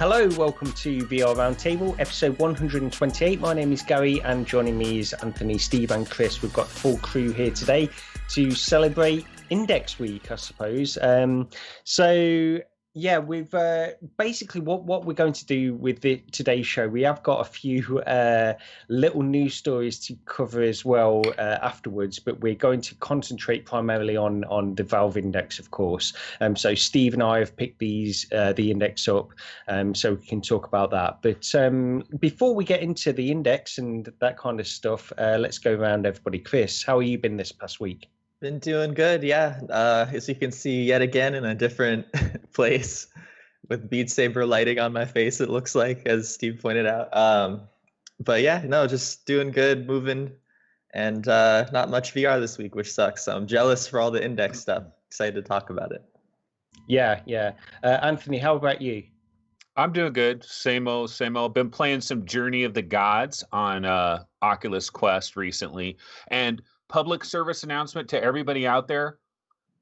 Hello, welcome to VR Roundtable, episode 128. My name is Gary, and joining me is Anthony, Steve, and Chris. We've got the full crew here today to celebrate Index Week, I suppose. We've basically what we're going to do with today's show. We have got a few little news stories to cover as well afterwards, but we're going to concentrate primarily on the Valve Index, of course. So Steve and I have picked the index up, so we can talk about that. But before we get into the index and that kind of stuff, let's go around everybody. Chris, how have you been this past week? Been doing good, yeah. As you can see, yet again in a different place with Beat Saber lighting on my face, it looks like, as Steve pointed out. But yeah, no, just doing good, moving, and not much VR this week, which sucks. So I'm jealous for all the index stuff. Excited to talk about it. Yeah. Anthony, how about you? I'm doing good. Same old, same old. Been playing some Journey of the Gods on Oculus Quest recently, and public service announcement to everybody out there: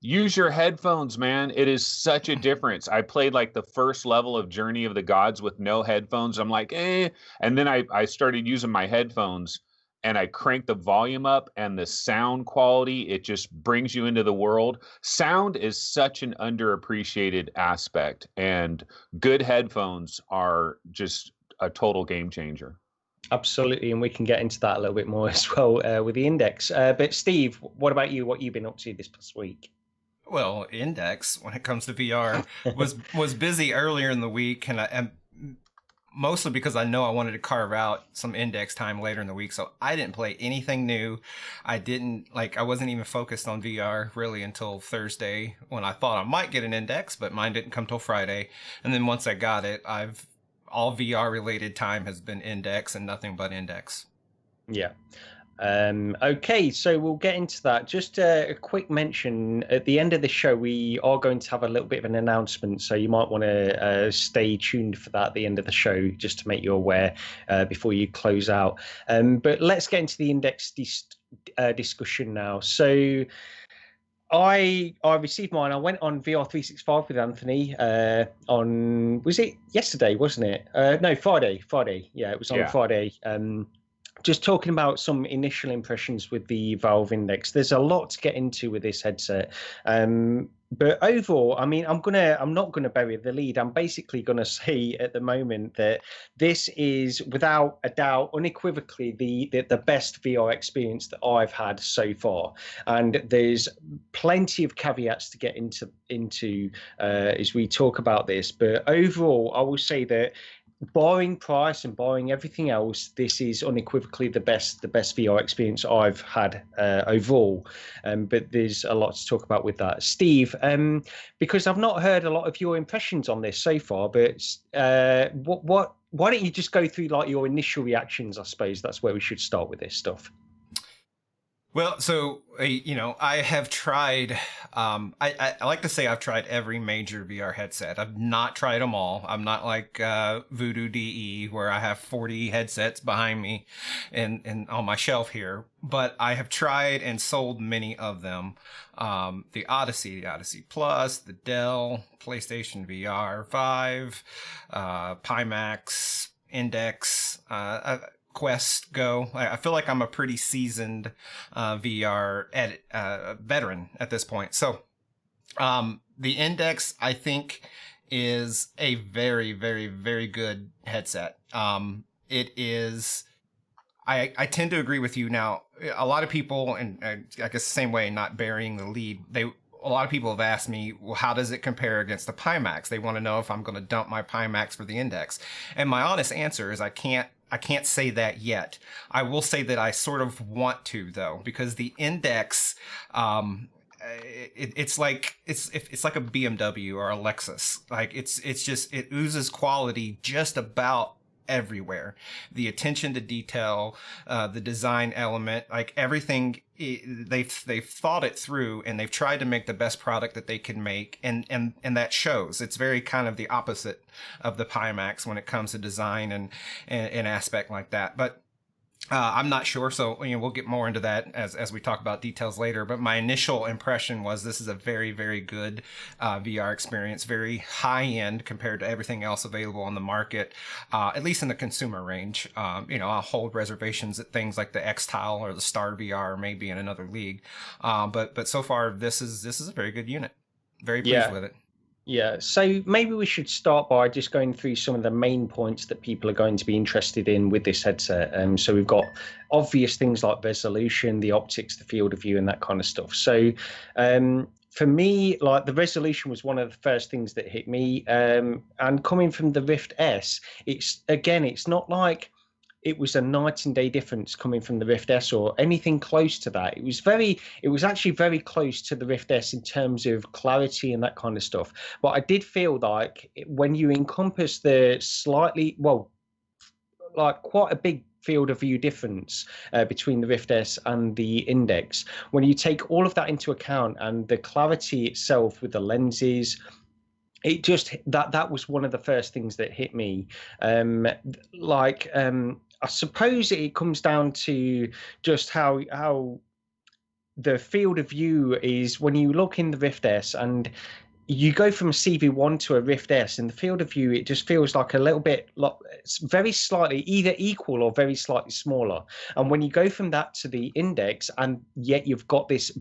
use your headphones, man. It is such a difference. I played like the first level of Journey of the Gods with no headphones. I'm like, and then I started using my headphones and I cranked the volume up, and the sound quality, it just brings you into the world. Sound is such an underappreciated aspect, and good headphones are just a total game changer. Absolutely, and we can get into that a little bit more as well with the index. But Steve, what about you? What have you been up to this past week? Well, Index, when it comes to VR, was busy earlier in the week, and mostly because I know I wanted to carve out some Index time later in the week, so I didn't play anything new. I wasn't even focused on VR really until Thursday, when I thought I might get an Index, but mine didn't come till Friday. And then once I got it, all VR related time has been Index and nothing but Index. Yeah. Okay, so we'll get into that. Just a quick mention at the end of the show, we are going to have a little bit of an announcement, so you might want to stay tuned for that at the end of the show, just to make you aware before you close out. But let's get into the index discussion now. So I received mine. I went on VR 365 with Anthony was it yesterday, wasn't it? No, Friday. Yeah, it was on Friday. Just talking about some initial impressions with the Valve Index. There's a lot to get into with this headset. But overall, I mean, I'm not gonna bury the lead. I'm basically gonna say at the moment that this is, without a doubt, unequivocally the best VR experience that I've had so far. And there's plenty of caveats to get into as we talk about this. But overall, I will say that, barring price and barring everything else, this is unequivocally the best VR experience I've had overall. But there's a lot to talk about with that. Steve, because I've not heard a lot of your impressions on this so far, but why don't you just go through like your initial reactions? I suppose that's where we should start with this stuff. Well, so, I have tried, I like to say I've tried every major VR headset. I've not tried them all. I'm not like Voodoo DE, where I have 40 headsets behind me and on my shelf here. But I have tried and sold many of them. The Odyssey Plus, the Dell, PlayStation VR 5, Pimax, Index, Quest Go. I feel like I'm a pretty seasoned VR veteran at this point. So the Index, I think, is a very, very, very good headset. It is. I tend to agree with you. Now, a lot of people, and I guess the same way, not burying the lead, a lot of people have asked me, well, how does it compare against the Pimax? They want to know if I'm going to dump my Pimax for the Index. And my honest answer is I can't say that yet. I will say that I sort of want to, though, because the Index, it's like a BMW or a Lexus. Like it oozes quality just about everywhere. The attention to detail, the design element, like everything, they've thought it through, and they've tried to make the best product that they can make, and that shows. It's very kind of the opposite of the Pimax when it comes to design and aspect like that. But I'm not sure, so we'll get more into that as we talk about details later. But my initial impression was this is a very, very good VR experience, very high end compared to everything else available on the market, at least in the consumer range. I'll hold reservations at things like the X-Tile or the Star VR, or maybe in another league. But so far, this is a very good unit. Very pleased with it. Yeah, so maybe we should start by just going through some of the main points that people are going to be interested in with this headset. So we've got obvious things like resolution, the optics, the field of view, and that kind of stuff. So for me, like the resolution was one of the first things that hit me. And coming from the Rift S, it's not like it was a night and day difference coming from the Rift S or anything close to that. It was actually very close to the Rift S in terms of clarity and that kind of stuff. But I did feel like when you encompass the quite a big field of view difference between the Rift S and the Index, when you take all of that into account and the clarity itself with the lenses, it just that was one of the first things that hit me. I suppose it comes down to just how the field of view is when you look in the Rift S and you go from a CV1 to a Rift S, in the field of view, it just feels like a little bit, like it's very slightly either equal or very slightly smaller. And when you go from that to the Index, and yet you've got this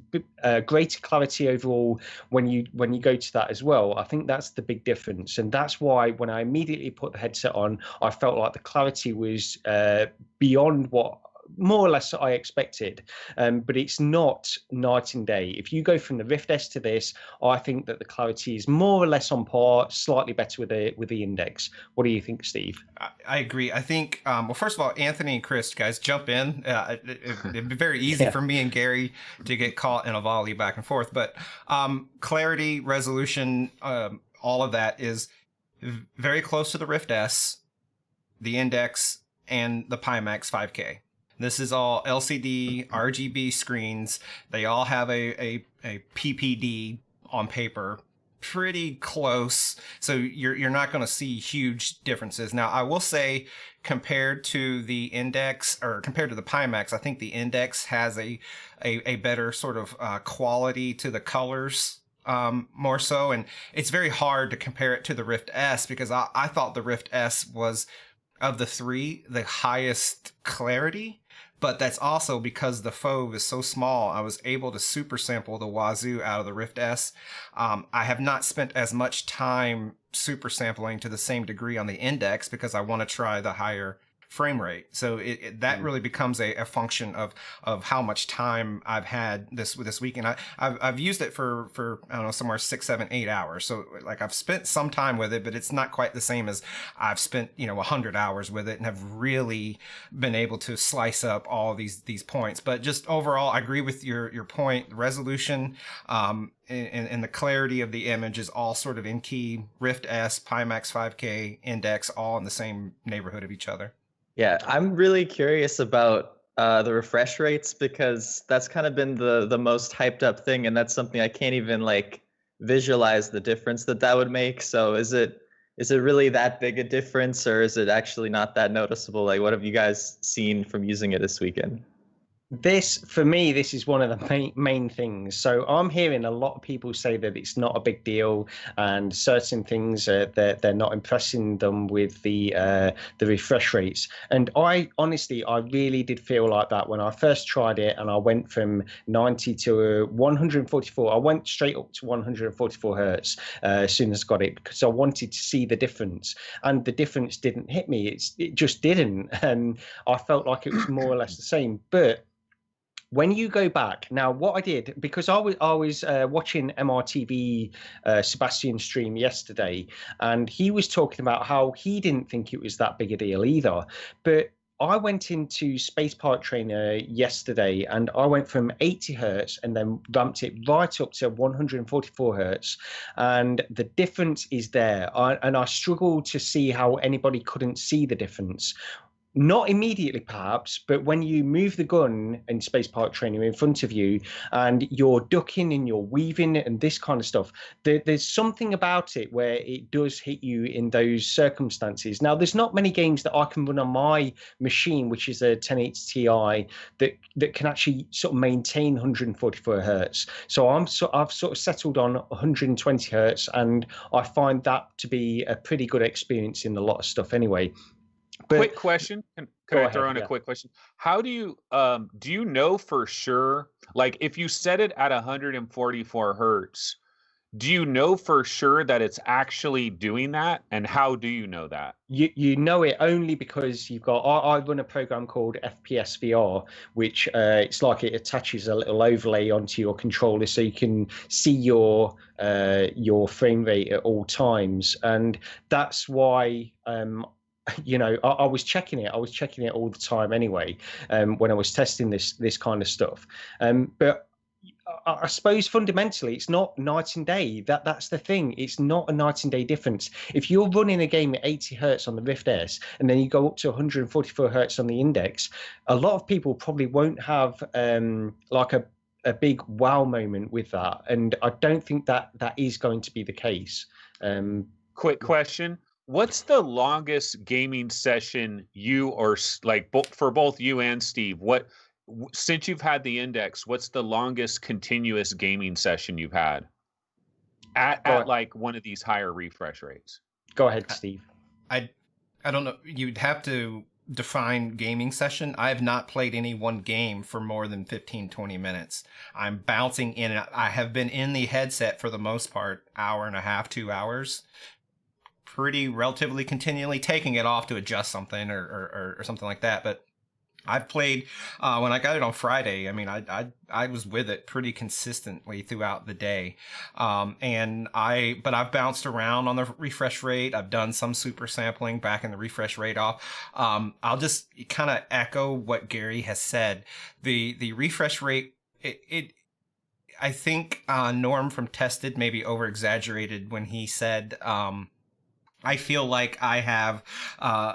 greater clarity overall when you go to that as well, I think that's the big difference. And that's why when I immediately put the headset on, I felt like the clarity was beyond what more or less I expected, but it's not night and day. If you go from the Rift S to this, I think that the clarity is more or less on par, slightly better with the Index. What do you think, Steve? I agree. I think, well, first of all, Anthony and Chris, guys, jump in. It'd be very easy for me and Gary to get caught in a volley back and forth, but clarity, resolution, all of that is very close to the Rift S, the Index, and the Pimax 5K. This is all LCD RGB screens. They all have a PPD on paper, pretty close. So you're not going to see huge differences. Now, I will say, compared to the Index or compared to the Pimax, I think the Index has a better sort of quality to the colors. More so, and it's very hard to compare it to the Rift S because I thought the Rift S was, of the three, the highest clarity. But that's also because the fauve is so small. I was able to super sample the wazoo out of the Rift S. I have not spent as much time super sampling to the same degree on the Index because I want to try the higher frame rate. So that really becomes a function of how much time I've had this week. And I've used it for I don't know, somewhere 6, 7, 8 hours. So like I've spent some time with it, but it's not quite the same as I've spent 100 hours with it and have really been able to slice up all these points. But just overall, I agree with your point. The resolution and the clarity of the image is all sort of in key. Rift S, Pimax 5K, Index, all in the same neighborhood of each other. Yeah, I'm really curious about the refresh rates because that's kind of been the most hyped up thing, and that's something I can't even like visualize the difference that would make. So is it really that big a difference, or is it actually not that noticeable? Like, what have you guys seen from using it this weekend? For me, this is one of the main things. So I'm hearing a lot of people say that it's not a big deal, and certain things they're not impressing them with the refresh rates. And I really did feel like that when I first tried it, and I went from 90 to 144. I went straight up to 144 hertz as soon as I got it because I wanted to see the difference, and the difference didn't hit me. It just didn't, and I felt like it was more or less the same, but when you go back now, what I did, because I was watching MRTV Sebastian stream yesterday, and he was talking about how he didn't think it was that big a deal either. But I went into Space Park Trainer yesterday, and I went from 80 hertz and then ramped it right up to 144 hertz, and the difference is there. I struggled to see how anybody couldn't see the difference. Not immediately, perhaps, but when you move the gun in Space Park Training in front of you and you're ducking and you're weaving and this kind of stuff, there's something about it where it does hit you in those circumstances. Now, there's not many games that I can run on my machine, which is a 1080 Ti, that can actually sort of maintain 144 hertz. So I've sort of settled on 120 hertz, and I find that to be a pretty good experience in a lot of stuff anyway. But, quick question. Can I throw in a quick question? How do you know for sure, like if you set it at 144 hertz, do you know for sure that it's actually doing that? And how do you know that? You know it only because you've got, I run a program called FPS VR, which it's like it attaches a little overlay onto your controller so you can see your frame rate at all times. And that's why I was checking it. I was checking it all the time anyway, when I was testing this kind of stuff. But I suppose fundamentally, it's not night and day. That's the thing. It's not a night and day difference. If you're running a game at 80 hertz on the Rift S and then you go up to 144 hertz on the Index, a lot of people probably won't have like a big wow moment with that. And I don't think that is going to be the case. Quick question. What's the longest gaming session you, or like for both you and Steve, since you've had the Index, what's the longest continuous gaming session you've had at like one of these higher refresh rates? Go ahead, Steve. I don't know. You'd have to define gaming session. I have not played any one game for more than 15, 20 minutes. I'm bouncing in and I have been in the headset for the most part, hour and a half, 2 hours. Pretty relatively continually, taking it off to adjust something or something like that. But I've played when I got it on Friday. I mean, I was with it pretty consistently throughout the day, but I've bounced around on the refresh rate. I've done some super sampling, backing the refresh rate off. I'll just kind of echo what Gary has said. The refresh rate, I think Norm from Tested maybe over exaggerated when he said. I feel like I have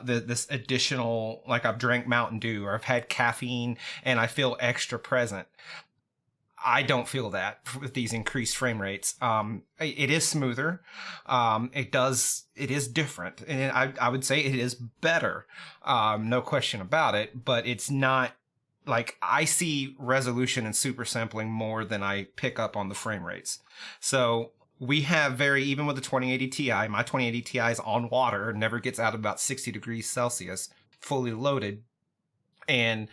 this additional, like I've drank Mountain Dew or I've had caffeine and I feel extra present. I don't feel that with these increased frame rates. It is smoother. It is different. And I would say it is better. No question about it, but it's not like I see resolution and super sampling more than I pick up on the frame rates. So we have even with the 2080 Ti, my 2080 Ti is on water, never gets out of about 60 degrees Celsius, fully loaded. And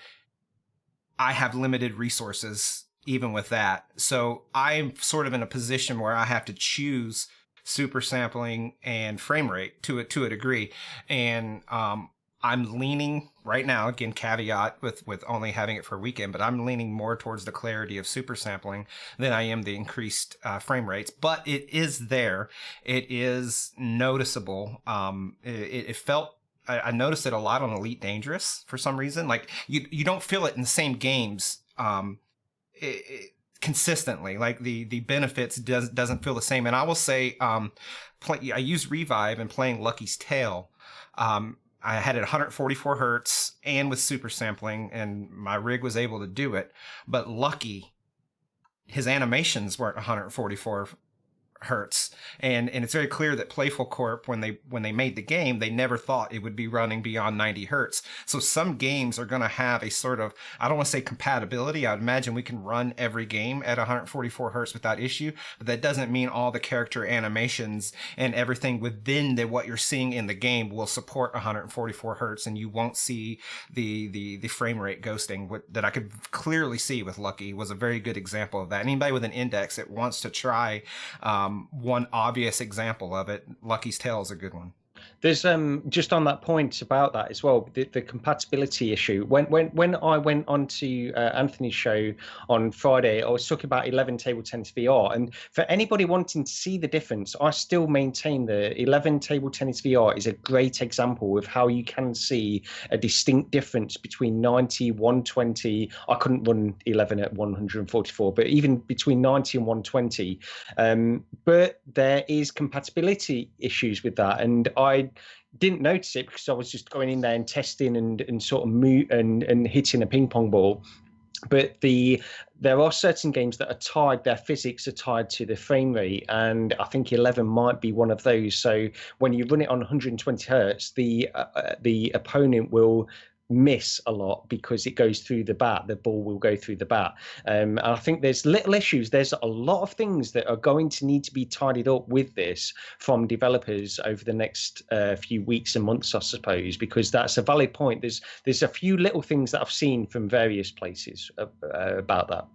I have limited resources even with that. So I'm sort of in a position where I have to choose super sampling and frame rate to a degree. And I'm leaning right now, again, caveat with only having it for a weekend, but I'm leaning more towards the clarity of super sampling than I am the increased frame rates. But it is there. It is noticeable. It felt, I noticed it a lot on Elite Dangerous for some reason. Like you don't feel it in the same games consistently. Like the benefits doesn't feel the same. And I will say, I use Revive and playing Lucky's Tale. I had it 144 hertz and with super sampling, and my rig was able to do it. But Lucky, his animations weren't 144 hertz, and it's very clear that Playful Corp, when they made the game, they never thought it would be running beyond 90 hertz. So some games are going to have a sort of, I don't want to say compatibility. I would imagine we can run every game at 144 hertz without issue, but that doesn't mean all the character animations and everything within what you're seeing in the game will support 144 hertz, and you won't see the frame rate ghosting that I could clearly see with Lucky. Was a very good example of that. Anybody with an Index that wants to try one obvious example of it, Lucky's Tale is a good one. There's just on that point about that as well, the compatibility issue. When I went on to Anthony's show on Friday, I was talking about 11 table tennis VR, and for anybody wanting to see the difference, I still maintain the 11 table tennis VR is a great example of how you can see a distinct difference between 90, 120. I couldn't run 11 at 144, but even between 90 and 120. But there is compatibility issues with that, and didn't notice it because I was just going in there and testing and sort of and hitting a ping pong ball. But there are certain games that are tied, their physics are tied to the frame rate, and I think 11 might be one of those. So when you run it on 120 hertz, the opponent will miss a lot because it goes through the bat. The ball will go through the bat. And I think there's little issues. There's a lot of things that are going to need to be tidied up with this from developers over the next few weeks and months, I suppose, because that's a valid point. There's a few little things that I've seen from various places about that.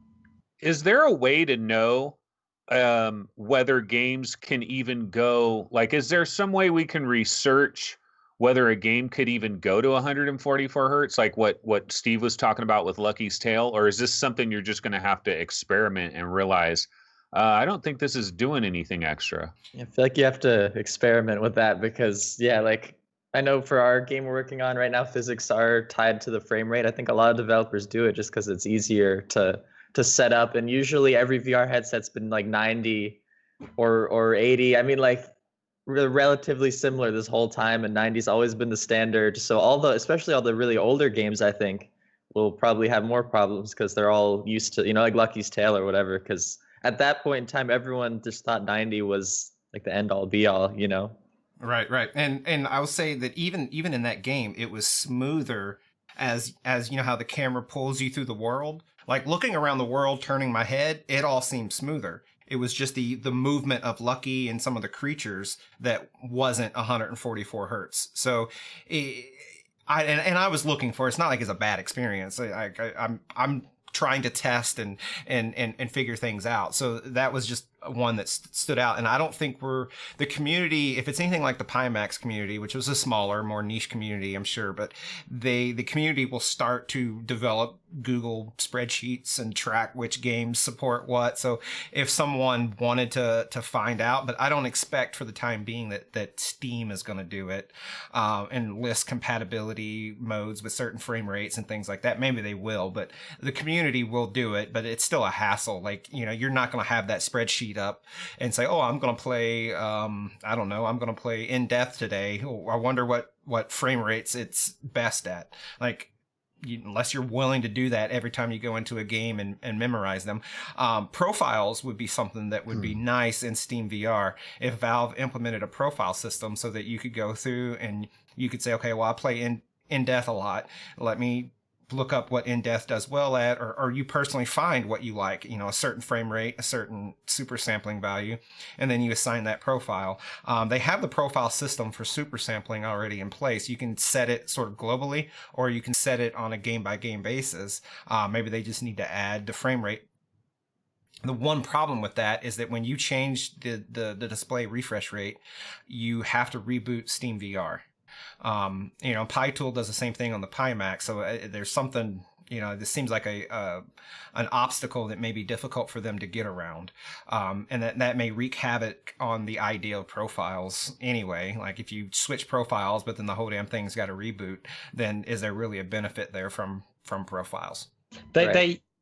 Is there a way to know whether games can even go, like, is there some way we can research whether a game could even go to 144 hertz, like what Steve was talking about with Lucky's Tale? Or is this something you're just going to have to experiment and realize, I don't think this is doing anything extra? I feel like you have to experiment with that because, yeah, like I know for our game we're working on right now, physics are tied to the frame rate. I think a lot of developers do it just because it's easier to set up. And usually every VR headset's been like 90 or 80. I mean, like, relatively similar this whole time, and 90's always been the standard. So especially all the really older games, I think will probably have more problems because they're all used to, like Lucky's Tale or whatever, because at that point in time everyone just thought 90 was like the end all be all. Right. And I would say that even in that game it was smoother as you know how the camera pulls you through the world. Like looking around the world, turning my head, it all seemed smoother. It was just the movement of Lucky and some of the creatures that wasn't 144 hertz. So I was looking for, it's not like it's a bad experience. I'm trying to test and figure things out. So that was just one that stood out. And I don't think the community, if it's anything like the Pimax community, which was a smaller, more niche community, I'm sure, but the community will start to develop Google spreadsheets and track which games support what. So if someone wanted to find out, but I don't expect for the time being that Steam is going to do it and list compatibility modes with certain frame rates and things like that. Maybe they will, but the community will do it, but it's still a hassle. Like, you're not going to have that spreadsheet up and say, oh, I'm going to play, I'm going to play In Death today. Oh, I wonder what frame rates it's best at. Like, unless you're willing to do that every time you go into a game and memorize them. Profiles would be something that would be nice in Steam VR if Valve implemented a profile system so that you could go through and you could say, okay, well, I play In Death a lot. Let me look up what In Death does well at, or you personally find what you like, a certain frame rate, a certain super sampling value, and then you assign that profile. They have the profile system for super sampling already in place. You can set it sort of globally, or you can set it on a game by game basis. Maybe they just need to add the frame rate. The one problem with that is that when you change the display refresh rate, you have to reboot Steam VR. PyTool does the same thing on the Pimax. So there's something, this seems like an obstacle that may be difficult for them to get around. And that may wreak havoc on the idea of profiles anyway. Like if you switch profiles, but then the whole damn thing's got to reboot, then is there really a benefit there from profiles?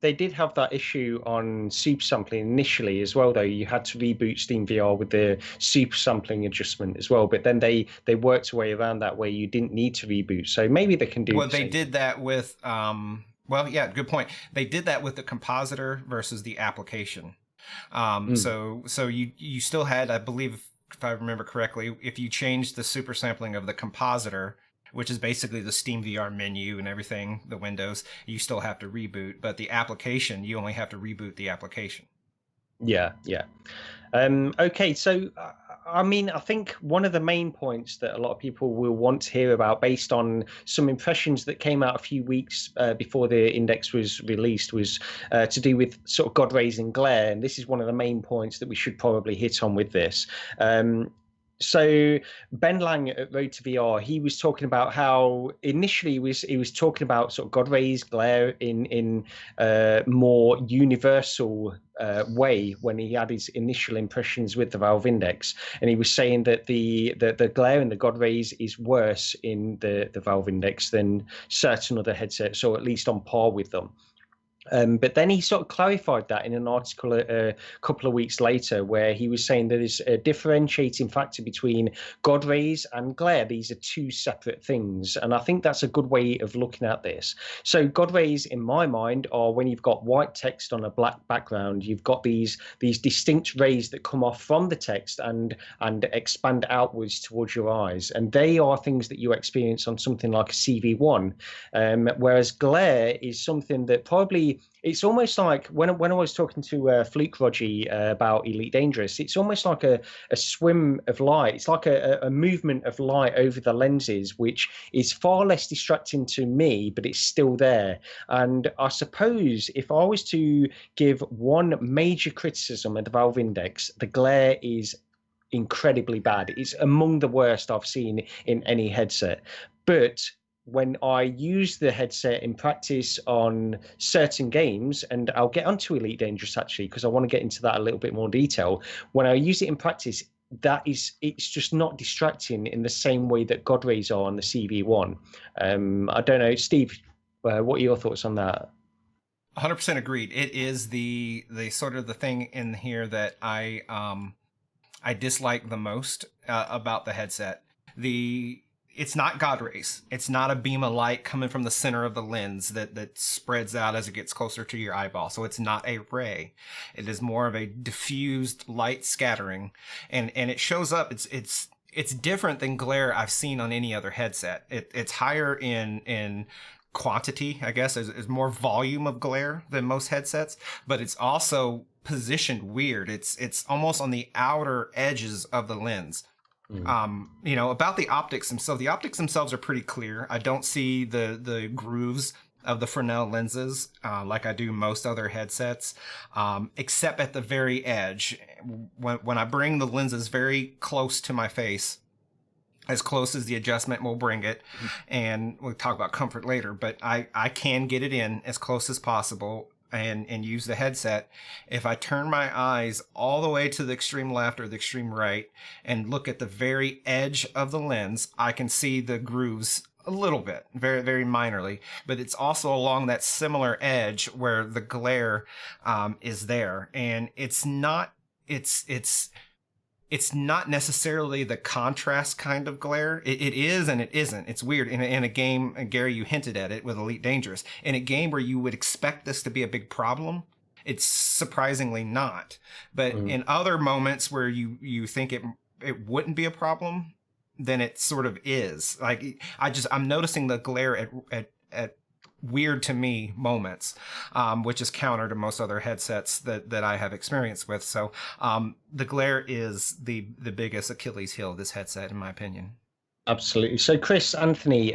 They did have that issue on super sampling initially as well, though. You had to reboot Steam VR with the super sampling adjustment as well. But then they worked a way around that where you didn't need to reboot. So maybe they can do. Well, they did that with. Well, yeah, good point. They did that with the compositor versus the application. So you still had, I believe, if I remember correctly, if you changed the super sampling of the compositor, which is basically the Steam VR menu and everything, the windows, you still have to reboot. But the application, you only have to reboot the application. Yeah. Okay, so, I think one of the main points that a lot of people will want to hear about, based on some impressions that came out a few weeks before the index was released, was to do with sort of God raising glare. And this is one of the main points that we should probably hit on with this. So Ben Lang at Road to VR, he was talking about how initially he was talking about sort of God rays glare in more universal way when he had his initial impressions with the Valve Index, and he was saying that the glare and the God rays is worse in the Valve Index than certain other headsets, or at least on par with them. But then he sort of clarified that in an article a couple of weeks later, where he was saying there is a differentiating factor between God rays and glare. These are two separate things. And I think that's a good way of looking at this. So God rays, in my mind, are when you've got white text on a black background, you've got these distinct rays that come off from the text and expand outwards towards your eyes. And they are things that you experience on something like a CV1. Whereas glare is something that probably, it's almost like when I was talking to Fluke Roger about Elite Dangerous, it's almost like a swim of light. It's like a movement of light over the lenses, which is far less distracting to me, but it's still there. And I suppose if I was to give one major criticism of the Valve Index, the glare is incredibly bad. It's among the worst I've seen in any headset. But when I use the headset in practice on certain games, and I'll get onto Elite Dangerous actually, because I want to get into that a little bit more detail. When I use it in practice, it's just not distracting in the same way that God rays are on the CV1. I don't know, Steve, what are your thoughts on that? 100% agreed. It is the sort of the thing in here that I dislike the most about the headset. It's not God rays. It's not a beam of light coming from the center of the lens that spreads out as it gets closer to your eyeball. So it's not a ray. It is more of a diffused light scattering, and it shows up. It's different than glare I've seen on any other headset. It's higher in quantity, I guess. There's more volume of glare than most headsets, but it's also positioned weird. It's almost on the outer edges of the lens. About the optics themselves, the optics themselves are pretty clear. I don't see the grooves of the Fresnel lenses like I do most other headsets, except at the very edge. When I bring the lenses very close to my face, as close as the adjustment will bring it, and we'll talk about comfort later, but I can get it in as close as possible and use the headset. If I turn my eyes all the way to the extreme left or the extreme right and look at the very edge of the lens, I can see the grooves a little bit, very, very minorly, but it's also along that similar edge where the glare is there. And it's not necessarily the contrast kind of glare. It is and it isn't. It's weird. In a game, and Gary, you hinted at it with Elite Dangerous, in a game where you would expect this to be a big problem, it's surprisingly not. But in other moments where you think it wouldn't be a problem, then it sort of is. Like I'm noticing the glare at weird to me moments, which is counter to most other headsets that I have experience with. So the glare is the biggest Achilles heel of this headset, in my opinion. Absolutely. So Chris, Anthony,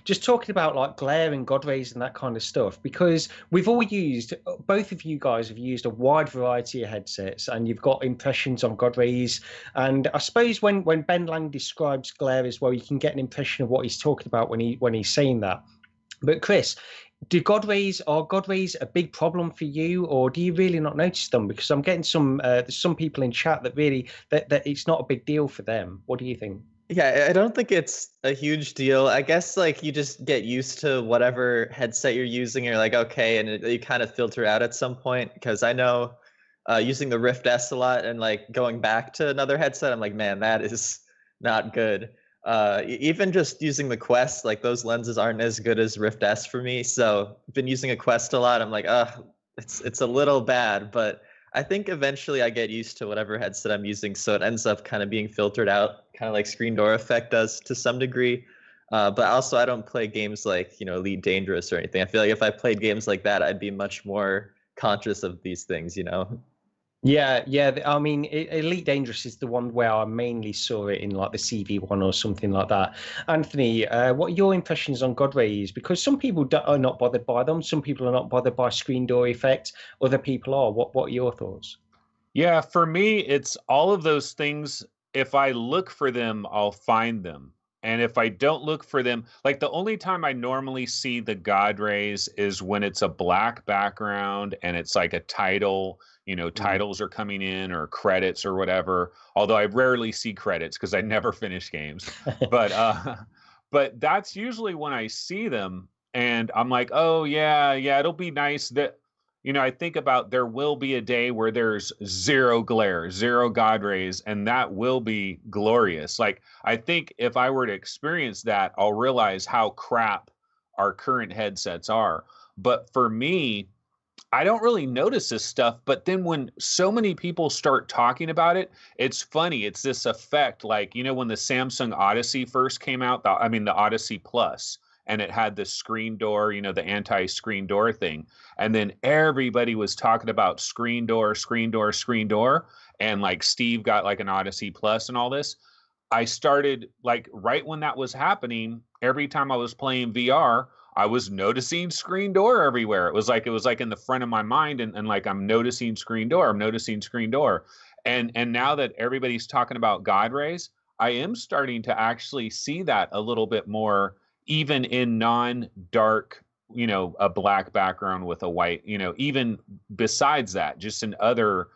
just talking about like glare and God rays and that kind of stuff, because we've all used, both of you guys have used a wide variety of headsets, and you've got impressions on God rays. And I suppose when Ben Lang describes glare as well, you can get an impression of what he's talking about when he's saying that. But Chris, are God rays a big problem for you, or do you really not notice them? Because I'm getting there's some people in chat that really that it's not a big deal for them. What do you think? Yeah, I don't think it's a huge deal. I guess like you just get used to whatever headset you're using. You're like, okay, and you kind of filter out at some point. Because I know using the Rift S a lot, and like going back to another headset, I'm like, man, that is not good. Even just using the Quest, like those lenses aren't as good as Rift S for me. So I've been using a Quest a lot. I'm like, it's a little bad, but I think eventually I get used to whatever headset I'm using. So it ends up kind of being filtered out, kind of like Screen Door Effect does to some degree. But also I don't play games like, Elite Dangerous or anything. I feel like if I played games like that, I'd be much more conscious of these things, Yeah. I mean, Elite Dangerous is the one where I mainly saw it in like the CV1 or something like that. Anthony, what are your impressions on God rays? Because some people are not bothered by them. Some people are not bothered by Screen Door Effect. Other people are. What are your thoughts? Yeah, for me, it's all of those things. If I look for them, I'll find them. And if I don't look for them, like the only time I normally see the God rays is when it's a black background and it's like a title, titles are coming in or credits or whatever. Although I rarely see credits because I never finish games. But that's usually when I see them and I'm like, oh yeah, it'll be nice that I think about there will be a day where there's zero glare, zero God rays, and that will be glorious. Like, I think if I were to experience that, I'll realize how crap our current headsets are. But for me, I don't really notice this stuff, but then when so many people start talking about it, it's funny. It's this effect, like, when the Samsung Odyssey first came out, the Odyssey Plus, and it had the screen door, the anti-screen door thing. And then everybody was talking about screen door, screen door, screen door. And like Steve got like an Odyssey Plus and all this. I started, like, right when that was happening, every time I was playing VR, I was noticing screen door everywhere. It was like in the front of my mind, and like I'm noticing screen door, I'm noticing screen door. And now that everybody's talking about God rays, I am starting to actually see that a little bit more, even in non-dark, a black background with a white, even besides that, just in other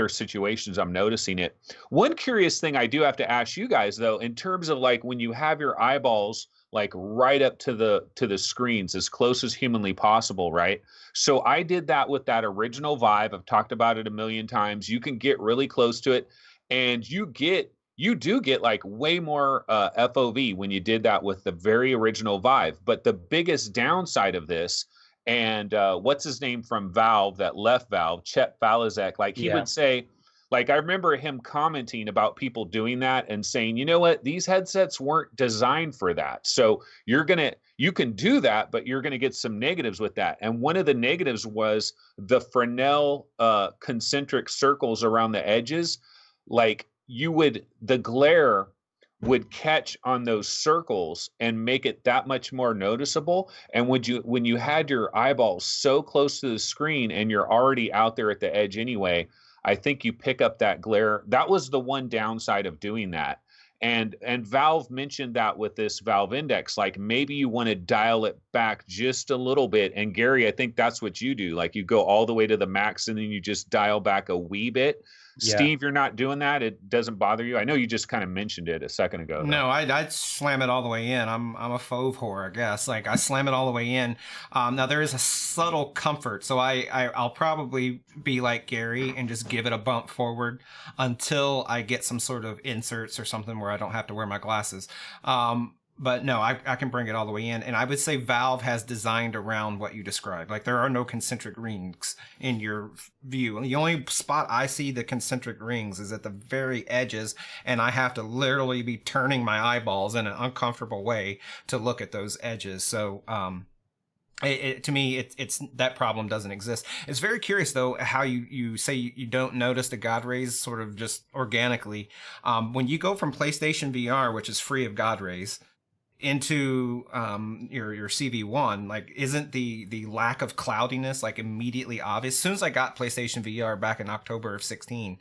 situations, I'm noticing it. One curious thing I do have to ask you guys, though, in terms of like when you have your eyeballs like right up to the screens as close as humanly possible, right? So I did that with that original Vive. I've talked about it a million times. You can get really close to it, and you do get like way more FOV when you did that with the very original Vive. But the biggest downside of this, and what's his name from Valve that left Valve, Chet Falizek, like he would say, like, I remember him commenting about people doing that and saying, you know what, these headsets weren't designed for that. So you can do that, but you're going to get some negatives with that. And one of the negatives was the Fresnel concentric circles around the edges. Like, the glare would catch on those circles and make it that much more noticeable. And when you had your eyeballs so close to the screen and you're already out there at the edge anyway, I think you pick up that glare. That was the one downside of doing that. And Valve mentioned that with this Valve Index, like maybe you want to dial it back just a little bit. And Gary, I think that's what you do. Like you go all the way to the max and then you just dial back a wee bit. Yeah. Steve, you're not doing that. It doesn't bother you. I know you just kind of mentioned it a second ago, though. No, I'd slam it all the way in. I'm a fauve whore, I guess. Like I slam it all the way in. Now there is a subtle comfort, so I'll probably be like Gary and just give it a bump forward until I get some sort of inserts or something where I don't have to wear my glasses. But no, I can bring it all the way in. And I would say Valve has designed around what you described. Like there are no concentric rings in your view. The only spot I see the concentric rings is at the very edges. And I have to literally be turning my eyeballs in an uncomfortable way to look at those edges. So, to me, it's that problem doesn't exist. It's very curious though how you say you don't notice the God rays sort of just organically. When you go from PlayStation VR, which is free of God rays, into your CV1, like isn't the lack of cloudiness like immediately obvious? As soon as I got PlayStation VR back in October of 16,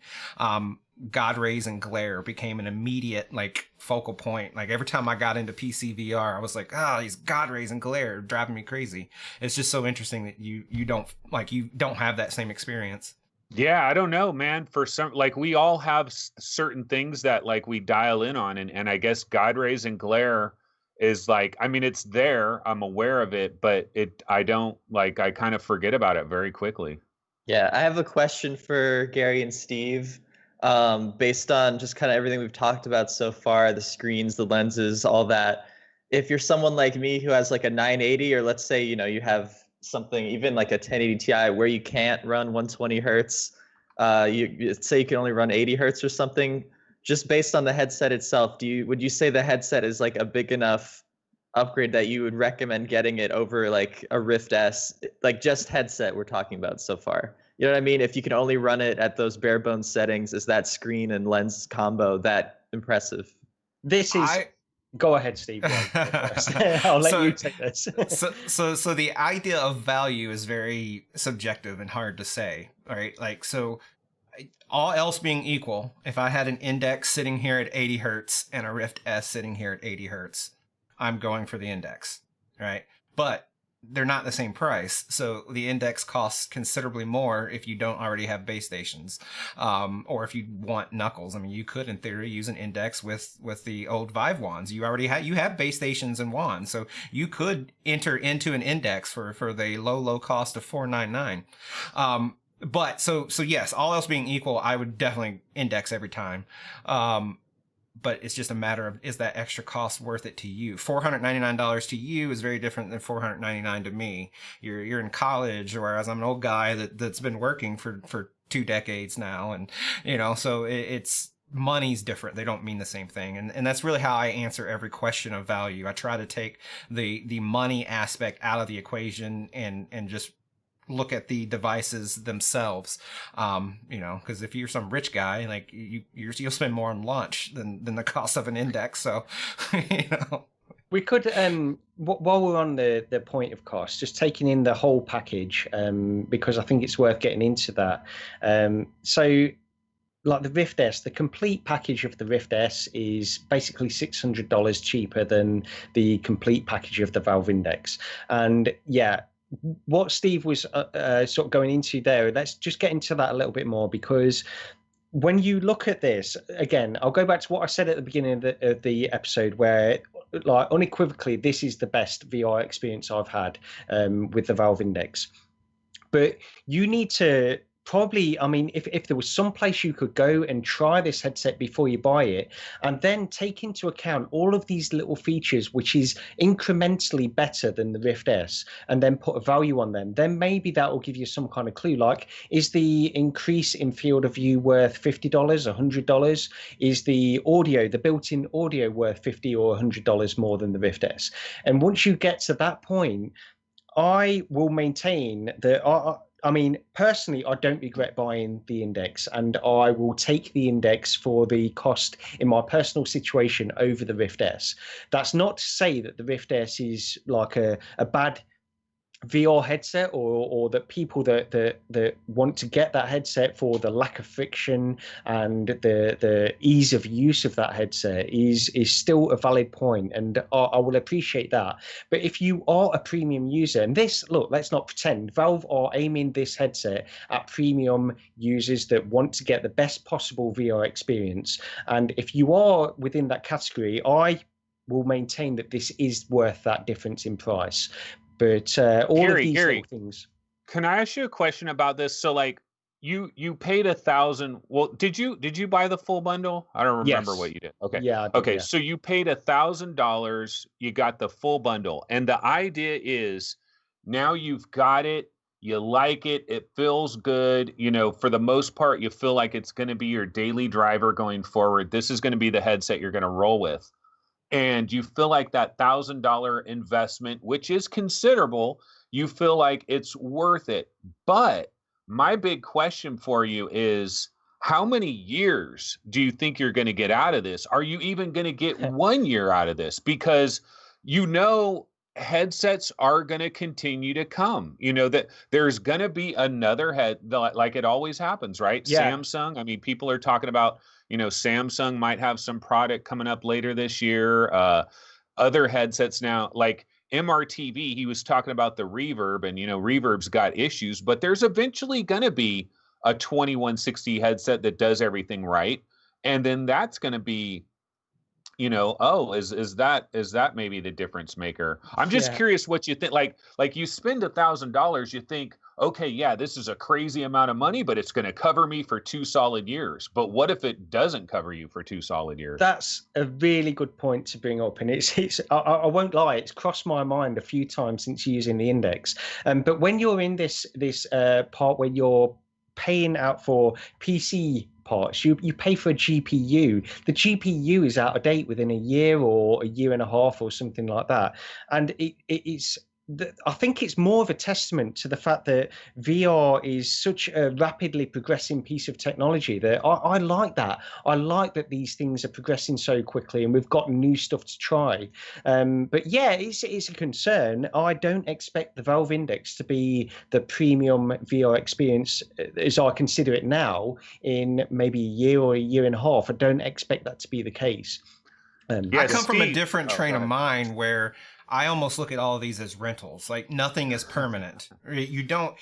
God rays and glare became an immediate like focal point. Like every time I got into PC VR, I was like, these God rays and glare are driving me crazy. It's just so interesting that you don't have that same experience. Yeah, I don't know, man. For some, like we all have certain things that like we dial in on, and I guess God rays and glare is like, I mean, it's there, I'm aware of it, but I kind of forget about it very quickly. Yeah, I have a question for Gary and Steve. Based on just kind of everything we've talked about so far, the screens, the lenses, all that. If you're someone like me who has like a 980, or let's say, you have something even like a 1080 Ti where you can't run 120 hertz, you say you can only run 80 hertz or something, just based on the headset itself, would you say the headset is like a big enough upgrade that you would recommend getting it over like a Rift S, like just headset we're talking about so far? You know what I mean? If you can only run it at those bare bones settings, is that screen and lens combo that impressive? Go ahead, Steve. I'll let you take this. So the idea of value is very subjective and hard to say, right? Like, so all else being equal, if I had an Index sitting here at 80 hertz and a Rift S sitting here at 80 hertz, I'm going for the Index, right? But they're not the same price. So the Index costs considerably more if you don't already have base stations, or if you want knuckles. I mean, you could, in theory, use an Index with the old Vive wands. You already have base stations and wands, so you could enter into an Index for the low cost of $499. But so yes, all else being equal, I would definitely Index every time. But it's just a matter of, is that extra cost worth it to you? $499 to you is very different than $499 to me. You're in college, whereas I'm an old guy that's been working for 2 decades now, and so it's money's different. They don't mean the same thing, and that's really how I answer every question of value. I try to take the money aspect out of the equation and just look at the devices themselves, because if you're some rich guy, like you'll spend more on lunch than the cost of an Index. So, we could, while we're on the point of cost, just taking in the whole package, because I think it's worth getting into that. So, like the Rift S, the complete package of the Rift S is basically $600 cheaper than the complete package of the Valve Index, and yeah. What Steve was sort of going into there, let's just get into that a little bit more, because when you look at this, again, I'll go back to what I said at the beginning of the episode, where like unequivocally, this is the best VR experience I've had with the Valve Index. But you need to probably, I mean, if there was some place you could go and try this headset before you buy it, and then take into account all of these little features, which is incrementally better than the Rift S, and then put a value on them, then maybe that will give you some kind of clue. Like, is the increase in field of view worth $50, $100? Is the audio, the built-in audio, worth $50 or $100 more than the Rift S? And once you get to that point, I will maintain that I mean, personally, I don't regret buying the Index, and I will take the Index for the cost in my personal situation over the Rift S. That's not to say that the Rift S is like a bad VR headset, or that people that want to get that headset for the lack of friction and the ease of use of that headset is still a valid point, and I will appreciate that. But if you are a premium user, and this, look, let's not pretend, Valve are aiming this headset at premium users that want to get the best possible VR experience, and if you are within that category, I will maintain that this is worth that difference in price. But all of these little things. Can I ask you a question about this? So, like, you paid $1,000. Well, did you buy the full bundle? I don't remember what you did. Okay. Yeah. I did, okay. Yeah. So you paid $1,000. You got the full bundle, and the idea is now you've got it. You like it. It feels good. For the most part, you feel like it's going to be your daily driver going forward. This is going to be the headset you're going to roll with. And you feel like that $1,000 investment, which is considerable, you feel like it's worth it. But my big question for you is, how many years do you think you're going to get out of this? Are you even going to get 1 year out of this? Because headsets are going to continue to come. That there's going to be another head, like it always happens, right? Yeah. Samsung, I mean, people are talking about, Samsung might have some product coming up later this year. Other headsets now, like MRTV, he was talking about the Reverb, and Reverb's got issues, but there's eventually going to be a 2160 headset that does everything right, and then that's going to be, is that maybe the difference maker? I'm just curious what you think. Like you spend $1,000, you think, okay, yeah, this is a crazy amount of money, but it's going to cover me for 2 solid years. But what if it doesn't cover you for 2 solid years? That's a really good point to bring up, and I won't lie, it's crossed my mind a few times since using the Index. But when you're in this part where you're paying out for PC parts, you pay for a GPU. The GPU is out of date within a year or a year and a half or something like that, and it's. I think it's more of a testament to the fact that VR is such a rapidly progressing piece of technology that I like that. I like that these things are progressing so quickly and we've got new stuff to try. But yeah, it's a concern. I don't expect the Valve Index to be the premium VR experience as I consider it now in maybe a year or a year and a half. I don't expect that to be the case. I come from a different train of mind where I almost look at all of these as rentals. Like nothing is permanent. You don't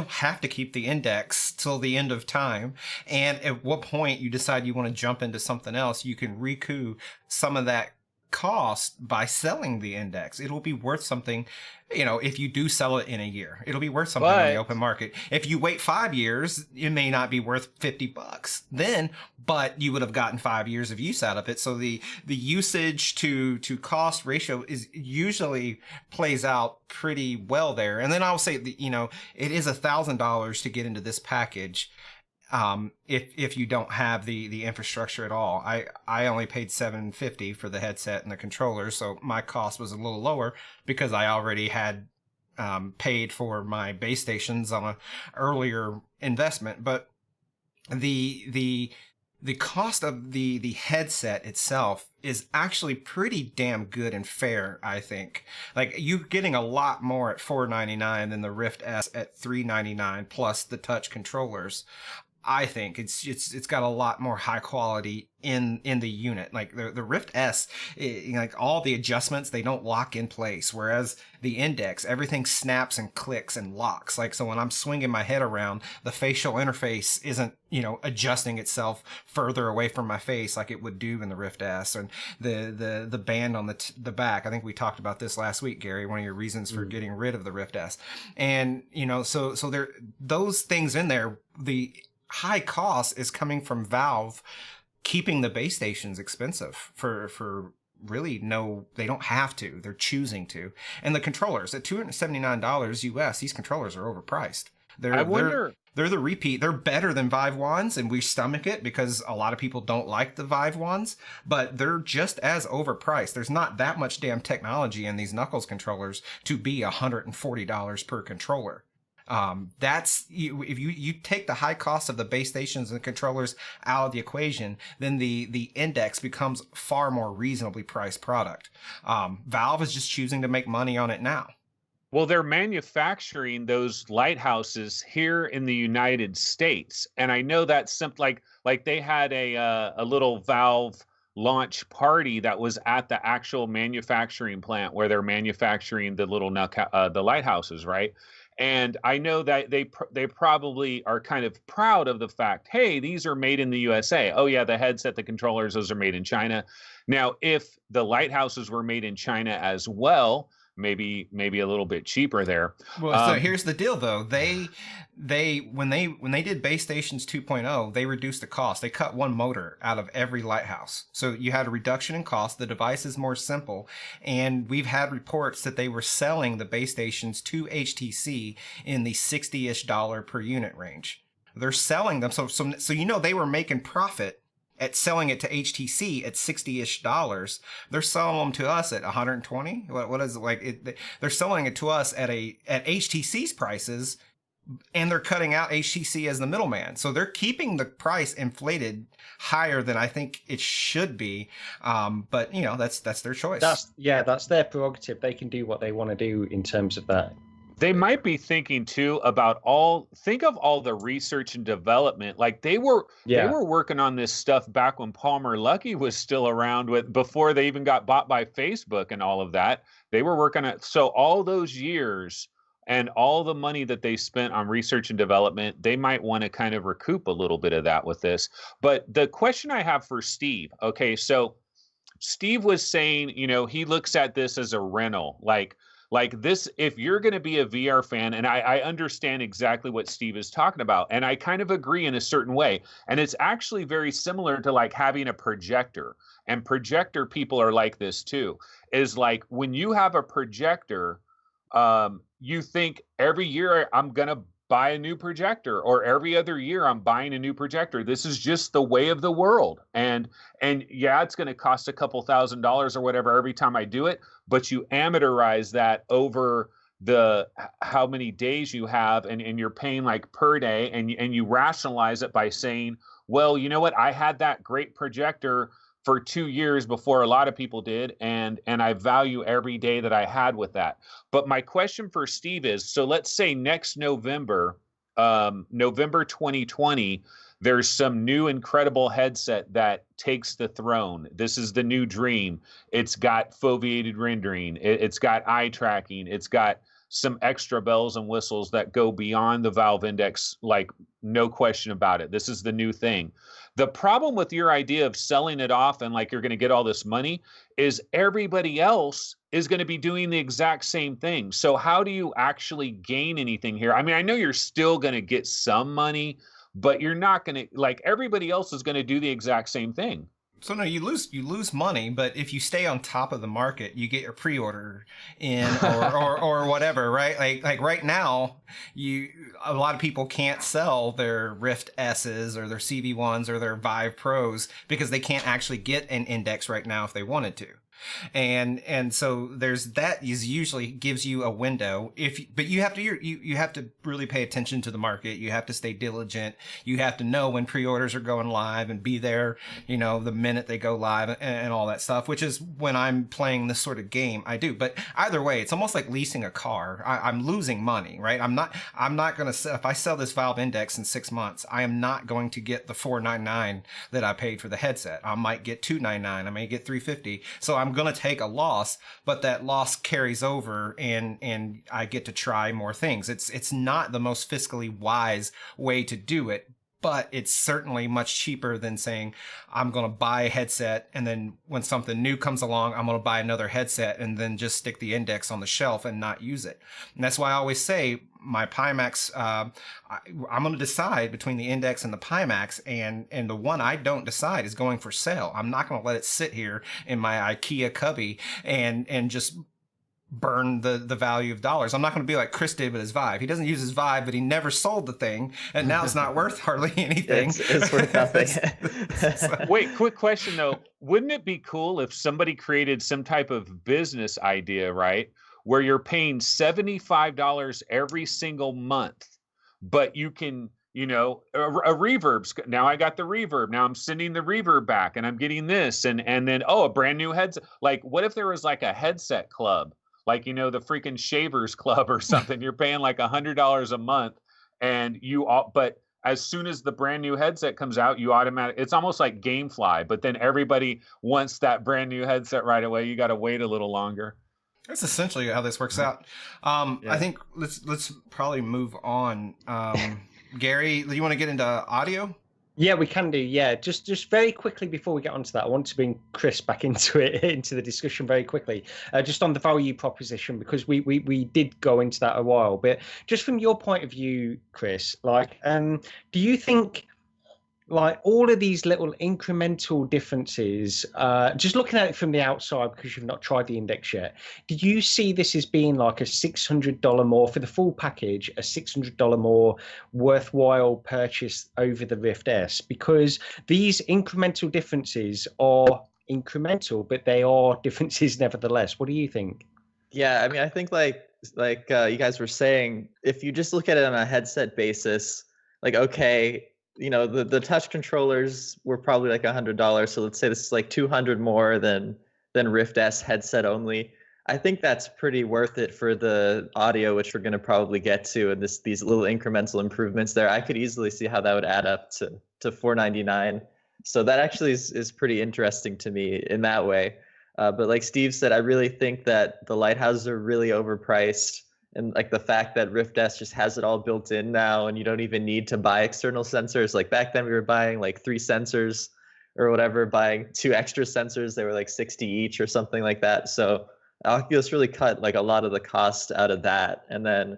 have to keep the index till the end of time. And at what point you decide you want to jump into something else, you can recoup some of that cost by selling the index. It'll be worth something, if you do sell it in a year, it'll be worth something on the open market. If you wait 5 years, it may not be worth $50 then, but you would have gotten 5 years of use out of it. So the usage to cost ratio is usually plays out pretty well there. And then I'll say, it is $1,000 to get into this package. If you don't have the infrastructure at all. I only paid $750 for the headset and the controller, so my cost was a little lower because I already had paid for my base stations on a earlier investment. But the cost of the headset itself is actually pretty damn good and fair, I think. Like, you're getting a lot more at $499 than the Rift S at $399 plus the touch controllers. I think it's got a lot more high quality in the unit. Like the Rift S, like all the adjustments, they don't lock in place. Whereas the Index, everything snaps and clicks and locks. Like, so when I'm swinging my head around, the facial interface isn't, adjusting itself further away from my face like it would do in the Rift S. And the band on the back, I think we talked about this last week, Gary, one of your reasons for getting rid of the Rift S. And, so there, those things in there, the high cost is coming from Valve keeping the base stations expensive for really they don't have to, they're choosing to. And the controllers at $279 US, these controllers are overpriced. They're the repeat. They're better than Vive wands, and we stomach it because a lot of people don't like the Vive wands, but they're just as overpriced. There's not that much damn technology in these Knuckles controllers to be $140 per controller. If you take the high cost of the base stations and controllers out of the equation, then the Index becomes far more reasonably priced product. Valve is just choosing to make money on it now. Well, they're manufacturing those lighthouses here in the United States, and I know that's something like they had a little Valve launch party that was at the actual manufacturing plant where they're manufacturing the little the lighthouses, right? And I know that they probably are kind of proud of the fact, hey, these are made in the USA. Oh yeah, the headset, the controllers, those are made in China. Now, if the lighthouses were made in China as well, maybe a little bit cheaper there. Well, so here's the deal though. They when they did base stations 2.0, they reduced the cost. They cut one motor out of every lighthouse. So you had a reduction in cost. The device is more simple. And we've had reports that they were selling the base stations to HTC in the $60-ish per unit range. They're selling them. So they were making profit at selling it to HTC at $60-ish. They're selling them to us at 120. What is it like? They're selling it to us at HTC's prices, and they're cutting out HTC as the middleman. So they're keeping the price inflated higher than I think it should be. But that's their choice. That's their prerogative. They can do what they want to do in terms of that. They might be thinking too about think of all the research and development. Like they were working on this stuff back when Palmer Luckey was still around, before they even got bought by Facebook and all of that. They were working on it. So all those years and all the money that they spent on research and development, they might want to kind of recoup a little bit of that with this. But the question I have for Steve, okay, so Steve was saying, he looks at this as a rental, like this, if you're going to be a VR fan, and I understand exactly what Steve is talking about, and I kind of agree in a certain way. And it's actually very similar to like having a projector, and projector people are like this too, is like when you have a projector, you think every year I'm going to buy a new projector, or every other year I'm buying a new projector. This is just the way of the world. And yeah, it's going to cost a couple $1,000s or whatever every time I do it, but you amortize that over how many days you have, and you're paying like per day, and you rationalize it by saying, well, you know what? I had that great projector for 2 years before a lot of people did, and I value every day that I had with that. But my question for Steve is, so let's say next November, November 2020, There's some new incredible headset that takes the throne. This is the new dream. It's got foveated rendering. It's got eye tracking. It's got some extra bells and whistles that go beyond the Valve Index, like no question about it. This is the new thing. The problem with your idea of selling it off and like you're going to get all this money is everybody else is going to be doing the exact same thing. So how do you actually gain anything here? I mean, I know you're still going to get some money, but you're not going to, like, everybody else is going to do the exact same thing. So no, you lose money, but if you stay on top of the market, you get your pre-order in or whatever, right? Like right now, a lot of people can't sell their Rift S's or their CV1s or their Vive Pros because they can't actually get an Index right now if they wanted to. And so there's that is usually gives you a window but you have to really pay attention to the market. You have to stay diligent. You have to know when pre-orders are going live and be there, the minute they go live and all that stuff, which is when I'm playing this sort of game, I do. But either way, it's almost like leasing a car. I'm losing money, right? I'm not going to, if I sell this Valve Index in 6 months, I am not going to get the $499 that I paid for the headset. I might get $299. I may get $350. So I'm going to take a loss, but that loss carries over and I get to try more things. It's not the most fiscally wise way to do it, but it's certainly much cheaper than saying I'm going to buy a headset and then when something new comes along, I'm going to buy another headset and then just stick the Index on the shelf and not use it. And that's why I always say my Pimax, I'm going to decide between the Index and the Pimax, and the one I don't decide is going for sale. I'm not going to let it sit here in my IKEA cubby and just burn the value of dollars. I'm not going to be like Chris did with his Vive. He doesn't use his Vive, but he never sold the thing, and now it's not worth hardly anything. It's worth nothing. Wait, quick question though. Wouldn't it be cool if somebody created some type of business idea, right, where you're paying $75 every single month, but you can, a reverb's now I got the reverb. Now I'm sending the reverb back and I'm getting this and then, a brand new headset. Like, what if there was like a headset club, like, the freaking Shavers Club or something? You're paying like $100 a month and but as soon as the brand new headset comes out, it's almost like GameFly, but then everybody wants that brand new headset right away. You got to wait a little longer. That's essentially how this works out. Yeah. I think let's probably move on. Gary, you want to get into audio? Yeah, we can do. Yeah, just very quickly before we get onto that, I want to bring Chris back into the discussion very quickly, just on the value proposition, because we did go into that a while. But just from your point of view, Chris, like, do you think, like, all of these little incremental differences, just looking at it from the outside because you've not tried the Index yet, did you see this as being like a $600 more for the full package, a $600 more worthwhile purchase over the Rift S? Because these incremental differences are incremental, but they are differences nevertheless. What do you think? Yeah, I mean, I think like you guys were saying, if you just look at it on a headset basis, like, okay, the touch controllers were probably like $100. So let's say this is like $200 more than Rift S headset only. I think that's pretty worth it for the audio, which we're going to probably get to, and these little incremental improvements there. I could easily see how that would add up to $499. So that actually is pretty interesting to me in that way. But like Steve said, I really think that the lighthouses are really overpriced. And like the fact that Rift S just has it all built in now, and you don't even need to buy external sensors. Like back then we were buying like 3 sensors or whatever, buying 2 extra sensors. They were like 60 each or something like that. So Oculus really cut like a lot of the cost out of that. And then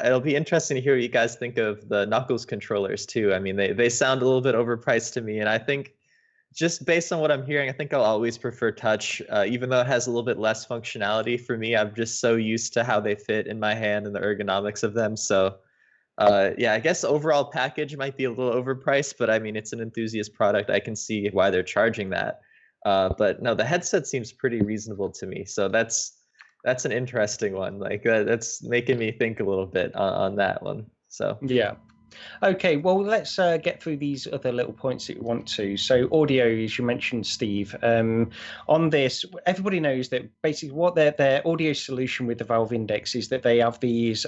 it'll be interesting to hear what you guys think of the Knuckles controllers too. I mean, they sound a little bit overpriced to me, and I think just based on what I'm hearing, I think I'll always prefer touch, even though it has a little bit less functionality for me. I'm just so used to how they fit in my hand and the ergonomics of them. So yeah, I guess overall package might be a little overpriced, but I mean, it's an enthusiast product. I can see why they're charging that. But no, the headset seems pretty reasonable to me. So that's an interesting one. Like that's making me think a little bit on that one. So yeah. Okay, well, let's get through these other little points that you want to. So, audio, as you mentioned, Steve. On this, everybody knows that basically what their audio solution with the Valve Index is that they have these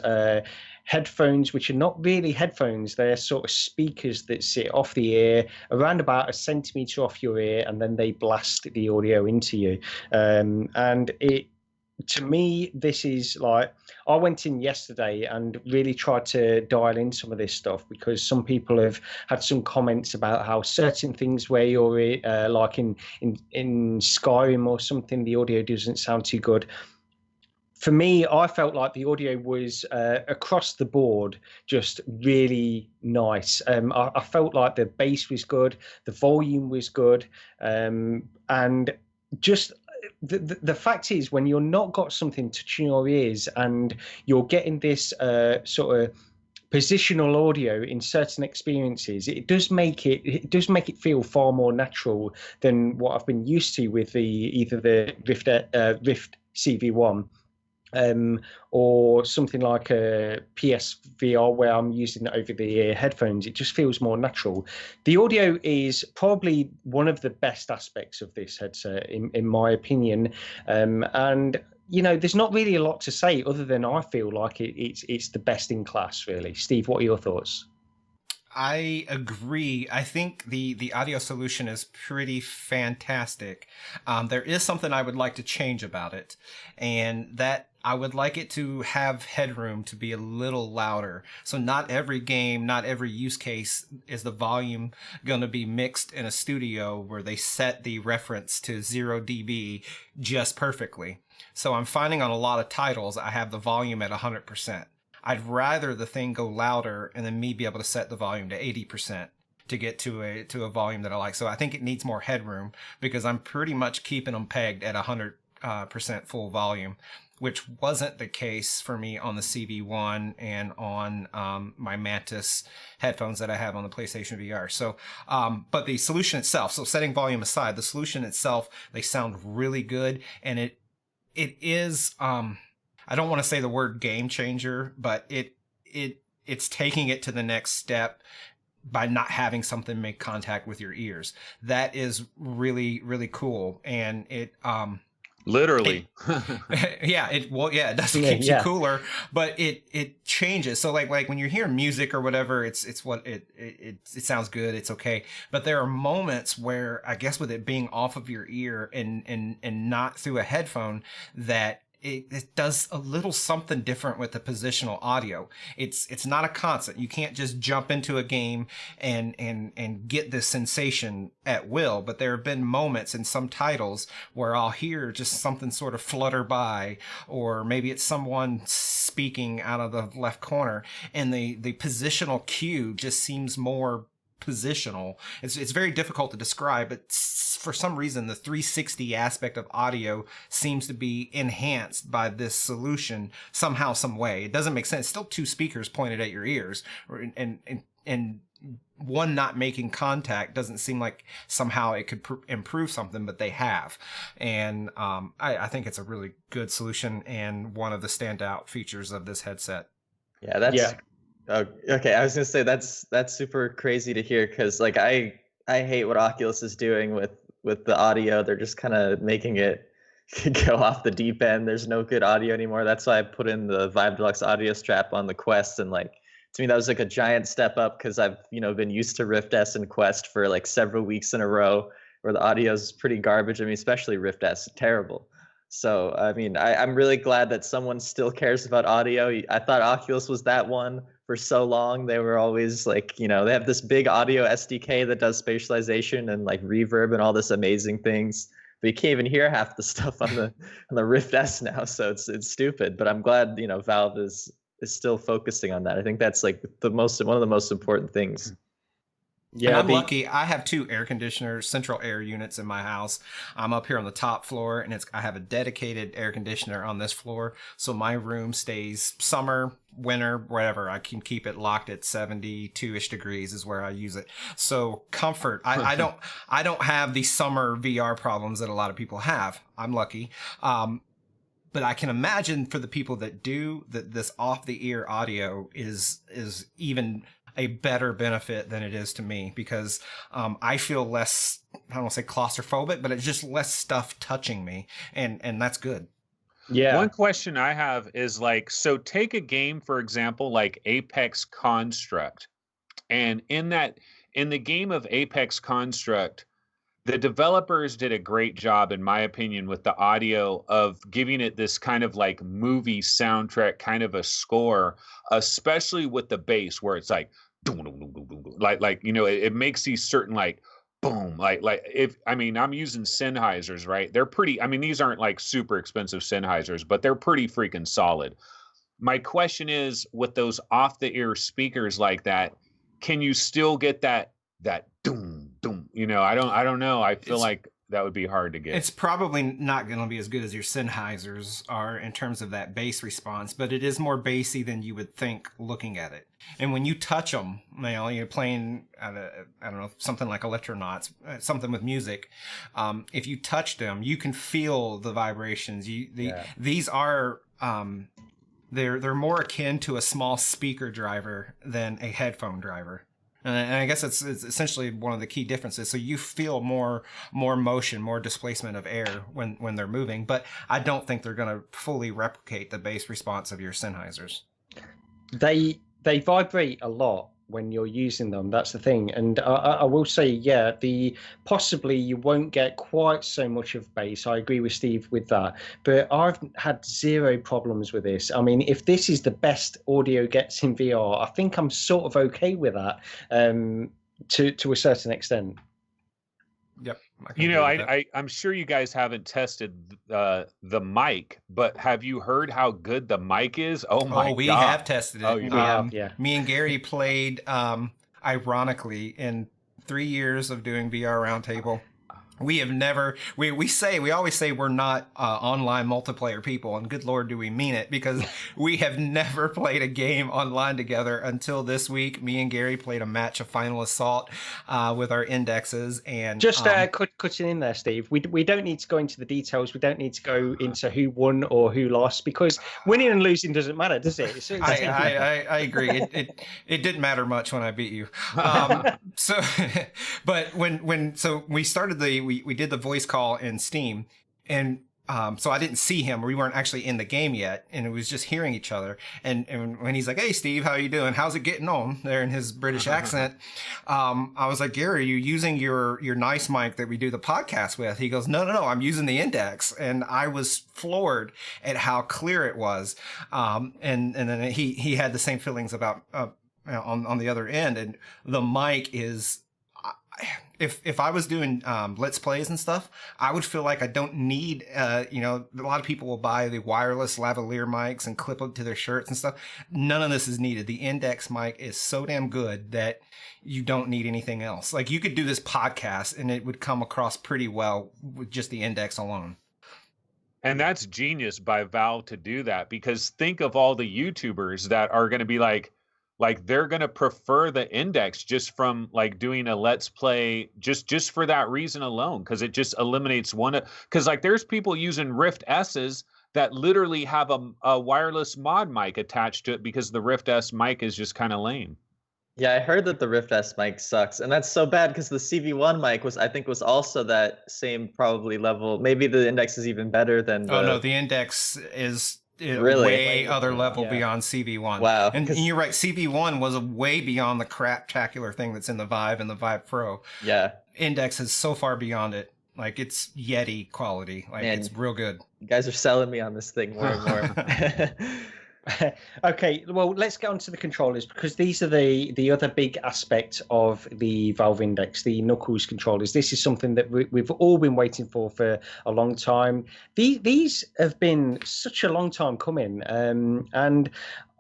headphones, which are not really headphones. They're sort of speakers that sit off the ear, around about a centimeter off your ear, and then they blast the audio into you. And it, to me, this is like, I went in yesterday and really tried to dial in some of this stuff, because some people have had some comments about how certain things where you're like in Skyrim or something, the audio doesn't sound too good. For me, I felt like the audio was across the board just really nice. I felt like the bass was good, the volume was good, and just the fact is, when you're not got something touching your ears and you're getting this sort of positional audio in certain experiences, it does make it feel far more natural than what I've been used to with either the Rift CV1 or something like a PSVR where I'm using over-the-ear headphones. It just feels more natural. The audio is probably one of the best aspects of this headset, in my opinion, and there's not really a lot to say other than I feel like it's the best in class, really. Steve, what are your thoughts? I agree. I think the audio solution is pretty fantastic. There is something I would like to change about it, and that I would like it to have headroom to be a little louder. So not every game, not every use case is the volume going to be mixed in a studio where they set the reference to 0 dB just perfectly. So I'm finding on a lot of titles, I have the volume at 100%. I'd rather the thing go louder and then me be able to set the volume to 80% to get to a volume that I like. So I think it needs more headroom, because I'm pretty much keeping them pegged at 100% full volume, which wasn't the case for me on the CV1 and on my Mantis headphones that I have on the PlayStation VR. So, but the solution itself, so setting volume aside, the solution itself, they sound really good, and it is, I don't want to say the word game changer, but it's taking it to the next step by not having something make contact with your ears. That is really, really cool. And it, literally, it does keep you cooler, but it changes. So like when you're hearing music or whatever, it's what it sounds good, it's okay. But there are moments where, I guess with it being off of your ear and not through a headphone, that it does a little something different with the positional audio. It's not a constant. You can't just jump into a game and get this sensation at will. But there have been moments in some titles where I'll hear just something sort of flutter by, or maybe it's someone speaking out of the left corner, and the positional cue just seems more positional. It's very difficult to describe, but for some reason the 360 aspect of audio seems to be enhanced by this solution somehow, some way. It doesn't make sense. Still two speakers pointed at your ears, and one not making contact doesn't seem like somehow it could improve something, but they have. And I think it's a really good solution and one of the standout features of this headset. Oh, okay, I was gonna say that's super crazy to hear, because like I hate what Oculus is doing with the audio. They're just kind of making it go off the deep end. There's no good audio anymore. That's why I put in the Vive Deluxe audio strap on the Quest, and like, to me that was like a giant step up, because I've been used to Rift S and Quest for like several weeks in a row where the audio is pretty garbage. I mean, especially Rift S, terrible. So I mean, I'm really glad that someone still cares about audio. I thought Oculus was that one for so long. They were always like, they have this big audio SDK that does spatialization and like reverb and all this amazing things, but you can't even hear half the stuff on the Rift S now. So it's stupid. But I'm glad Valve is still focusing on that. I think that's like one of the most important things. Yeah, and I'm lucky. I have 2 air conditioners, central air units in my house. I'm up here on the top floor, and I have a dedicated air conditioner on this floor. So my room stays summer, winter, whatever. I can keep it locked at 72-ish degrees is where I use it. So comfort. I don't have the summer VR problems that a lot of people have. I'm lucky. But I can imagine for the people that do, that this off the ear audio is even a better benefit than it is to me, because I feel less, I don't want to say claustrophobic, but it's just less stuff touching me, and that's good. Yeah. One question I have is like, so take a game, for example, like Apex Construct. And in the game of Apex Construct, the developers did a great job, in my opinion, with the audio of giving it this kind of like movie soundtrack, kind of a score, especially with the bass where it's like, like it makes these certain like boom, like if I mean I'm using Sennheisers, right? They're pretty. I mean these aren't like super expensive Sennheisers, but they're pretty freaking solid. My question is, with those off the ear speakers like that, can you still get that doom doom? I don't know. I feel like that would be hard to get. It's probably not going to be as good as your Sennheisers are in terms of that bass response, but it is more bassy than you would think looking at it. And when you touch them, you're playing, I don't know, something like Electronauts, something with music. If you touch them, you can feel the vibrations. These are, they're more akin to a small speaker driver than a headphone driver. And I guess it's essentially one of the key differences. So you feel more motion, more displacement of air when they're moving. But I don't think they're going to fully replicate the bass response of your Sennheisers. They vibrate a lot when you're using them. That's the thing. And I will say, yeah, possibly you won't get quite so much of bass. I agree with Steve with that. But I've had zero problems with this. I mean, if this is the best audio gets in VR, I think I'm sort of okay with that to a certain extent. Yep. I'm sure you guys haven't tested the mic, but have you heard how good the mic is? Oh my God. We have tested it. Oh, we have, yeah. Me and Gary played, ironically, in 3 years of doing VR Roundtable. We have never, we always say we're not online multiplayer people, and good Lord, do we mean it, because we have never played a game online together until this week. Me and Gary played a match of Final Assault with our indexes. And just cutting in there, Steve, we don't need to go into the details. We don't need to go into who won or who lost, because winning and losing doesn't matter, does it? I agree. It didn't matter much when I beat you. So, but when we started we did the voice call in Steam, and so I didn't see him. We weren't actually in the game yet, and it was just hearing each other. And when he's like, "Hey, Steve, how you doing? How's it getting on?" there in his British accent, I was like, "Gary, are you using your nice mic that we do the podcast with?" He goes, No, I'm using the Index," and I was floored at how clear it was. And then he had the same feelings about on the other end, and the mic is. If I was doing Let's Plays and stuff, I would feel like I don't need, a lot of people will buy the wireless lavalier mics and clip them to their shirts and stuff. None of this is needed. The Index mic is so damn good that you don't need anything else. Like, you could do this podcast and it would come across pretty well with just the Index alone. And that's genius by Valve to do that, because think of all the YouTubers that are going to be like they're going to prefer the Index just from like doing a Let's Play just for that reason alone, because it just eliminates one. Because like there's people using Rift S's that literally have a wireless mod mic attached to it because the Rift S mic is just kind of lame. Yeah, I heard that the Rift S mic sucks, and that's so bad because the CV1 mic was also that same probably level. Maybe the Index is even better than the Index is really way other level beyond CV1. Wow. And you're right, CV1 was way beyond the craptacular thing that's in the Vive and the Vive Pro. Yeah. Index is so far beyond it. Like, it's Yeti quality. Like, man, it's real good. You guys are selling me on this thing more and more. Okay, well, let's get on to the controllers, because these are the other big aspect of the Valve Index, the Knuckles controllers. This is something that we've all been waiting for a long time. These have been such a long time coming, and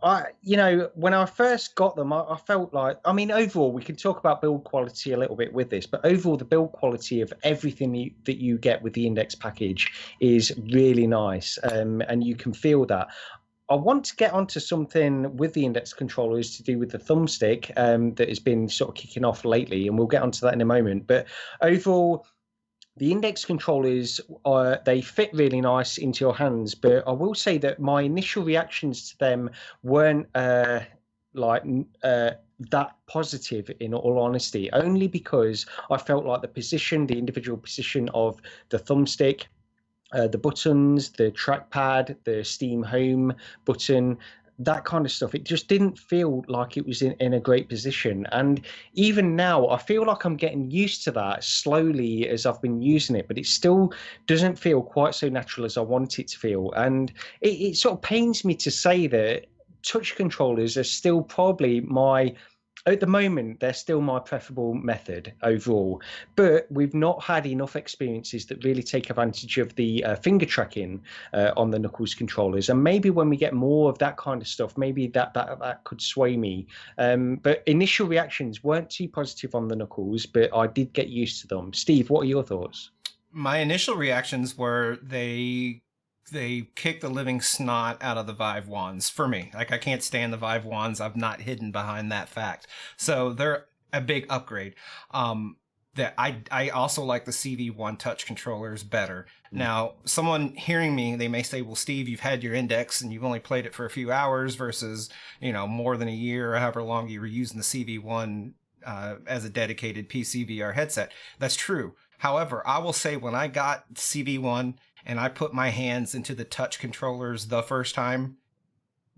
when I first got them, I felt like, I mean, overall, we can talk about build quality a little bit with this, but overall, the build quality of everything that you get with the Index package is really nice, and you can feel that. I want to get onto something with the Index controllers to do with the thumbstick that has been sort of kicking off lately, and we'll get onto that in a moment. But overall, the Index controllers, they fit really nice into your hands, but I will say that my initial reactions to them weren't that positive, in all honesty, only because I felt like the individual position of the thumbstick, the buttons, the trackpad, the Steam Home button, that kind of stuff, it just didn't feel like it was in a great position. And even now, I feel like I'm getting used to that slowly as I've been using it, but it still doesn't feel quite so natural as I want it to feel. And it sort of pains me to say that touch controllers are still probably at the moment, they're still my preferable method overall, but we've not had enough experiences that really take advantage of the finger tracking on the Knuckles controllers. And maybe when we get more of that kind of stuff, maybe that could sway me. But initial reactions weren't too positive on the Knuckles, but I did get used to them. Steve, what are your thoughts? My initial reactions were they kick the living snot out of the Vive wands for me. Like, I can't stand the Vive wands. I've not hidden behind that fact. So they're a big upgrade. That I also like the CV1 touch controllers better. Now, someone hearing me, they may say, well, Steve, you've had your index and you've only played it for a few hours versus, more than a year or however long you were using the CV1 as a dedicated PC VR headset. That's true. However, I will say when I got CV1 and I put my hands into the touch controllers the first time,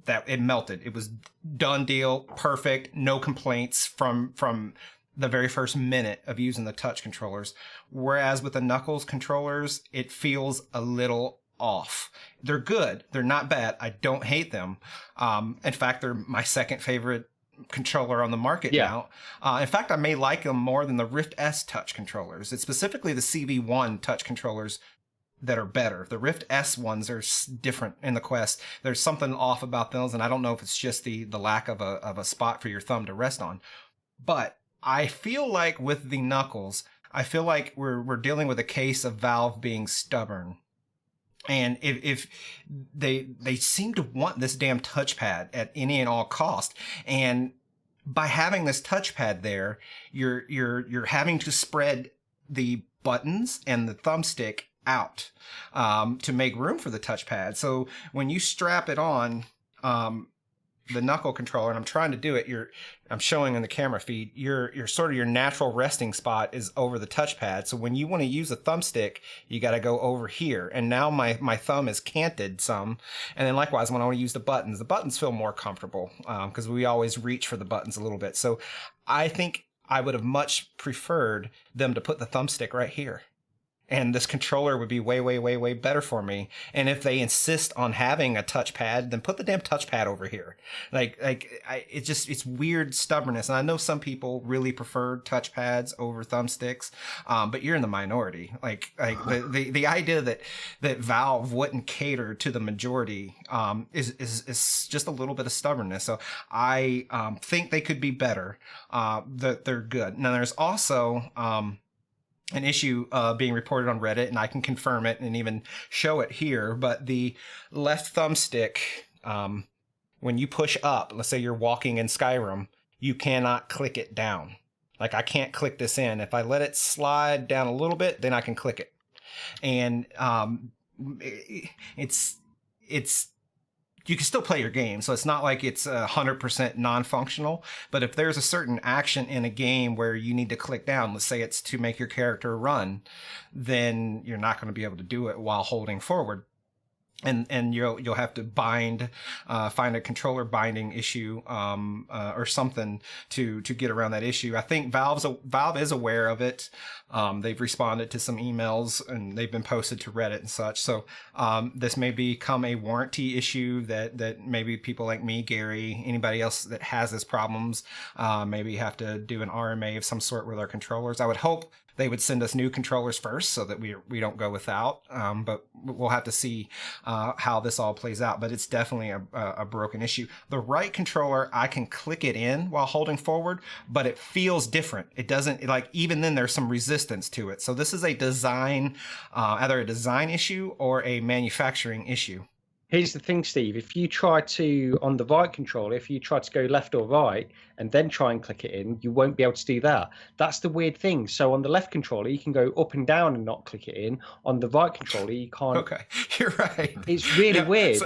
that it melted. It was done deal, perfect, no complaints from the very first minute of using the touch controllers. Whereas with the Knuckles controllers, it feels a little off. They're good. They're not bad. I don't hate them. In fact, they're my second favorite controller on the market now. In fact, I may like them more than the Rift S touch controllers. It's specifically the CV1 touch controllers that are better. The Rift S ones are different in the Quest. There's something off about those, and I don't know if it's just the lack of a spot for your thumb to rest on. But I feel like with the Knuckles, I feel like we're dealing with a case of Valve being stubborn. And if they seem to want this damn touchpad at any and all cost, and by having this touchpad there, you're having to spread the buttons and the thumbstick out to make room for the touchpad. So when you strap it on, the knuckle controller, and I'm trying to do it, I'm showing in the camera feed, your sort of your natural resting spot is over the touchpad. So when you want to use a thumbstick, you got to go over here. And now my thumb is canted some. And then likewise, when I want to use the buttons feel more comfortable because we always reach for the buttons a little bit. So I think I would have much preferred them to put the thumbstick right here. And this controller would be way, way, way, way better for me. And if they insist on having a touchpad, then put the damn touchpad over here. It's weird stubbornness. And I know some people really prefer touchpads over thumbsticks, but you're in the minority. The idea that Valve wouldn't cater to the majority is just a little bit of stubbornness. So I think they could be better. That they're good. Now there's also an issue being reported on Reddit, and I can confirm it and even show it here. But the left thumbstick, when you push up, let's say you're walking in Skyrim, you cannot click it down. Like, I can't click this in. If I let it slide down a little bit, then I can click it. And it's you can still play your game, so it's not like it's 100% non-functional. But if there's a certain action in a game where you need to click down, let's say it's to make your character run, then you're not going to be able to do it while holding forward. And you'll have to find a controller binding issue or something to get around that issue. I think Valve is aware of it. They've responded to some emails and they've been posted to Reddit and such. So this may become a warranty issue that maybe people like me, Gary, anybody else that has this problems, maybe have to do an RMA of some sort with our controllers. I would hope they would send us new controllers first so that we don't go without. But we'll have to see how this all plays out. But it's definitely a broken issue. The right controller, I can click it in while holding forward, but it feels different. It doesn't, like, even then there's some resistance to it. So this is a design, either a design issue or a manufacturing issue. Here's the thing, Steve. If you try to, on the right controller, if you try to go left or right and then try and click it in, you won't be able to do that. That's the weird thing. So on the left controller, you can go up and down and not click it in. On the right controller, you can't. Okay, you're right. It's really weird.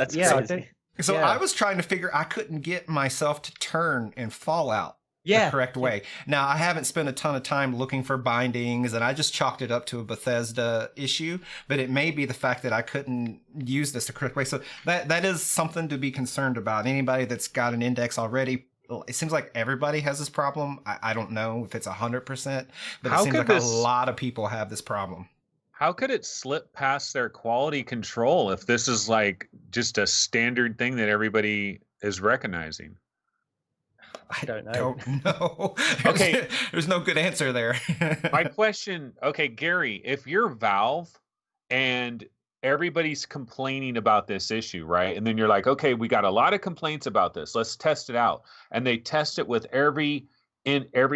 So I was trying to figure, I couldn't get myself to turn in Fallout the correct way. Now, I haven't spent a ton of time looking for bindings, and I just chalked it up to a Bethesda issue, but it may be the fact that I couldn't use this the correct way. So that is something to be concerned about. Anybody that's got an index already, it seems like everybody has this problem. I don't know if it's 100%, but it seems like a lot of people have this problem. How could it slip past their quality control if this is like just a standard thing that everybody is recognizing? I don't know. Don't know. Okay. There's no good answer there. My question, okay, Gary, if you're Valve and everybody's complaining about this issue, right? And then you're like, okay, we got a lot of complaints about this. Let's test it out. And they test it with every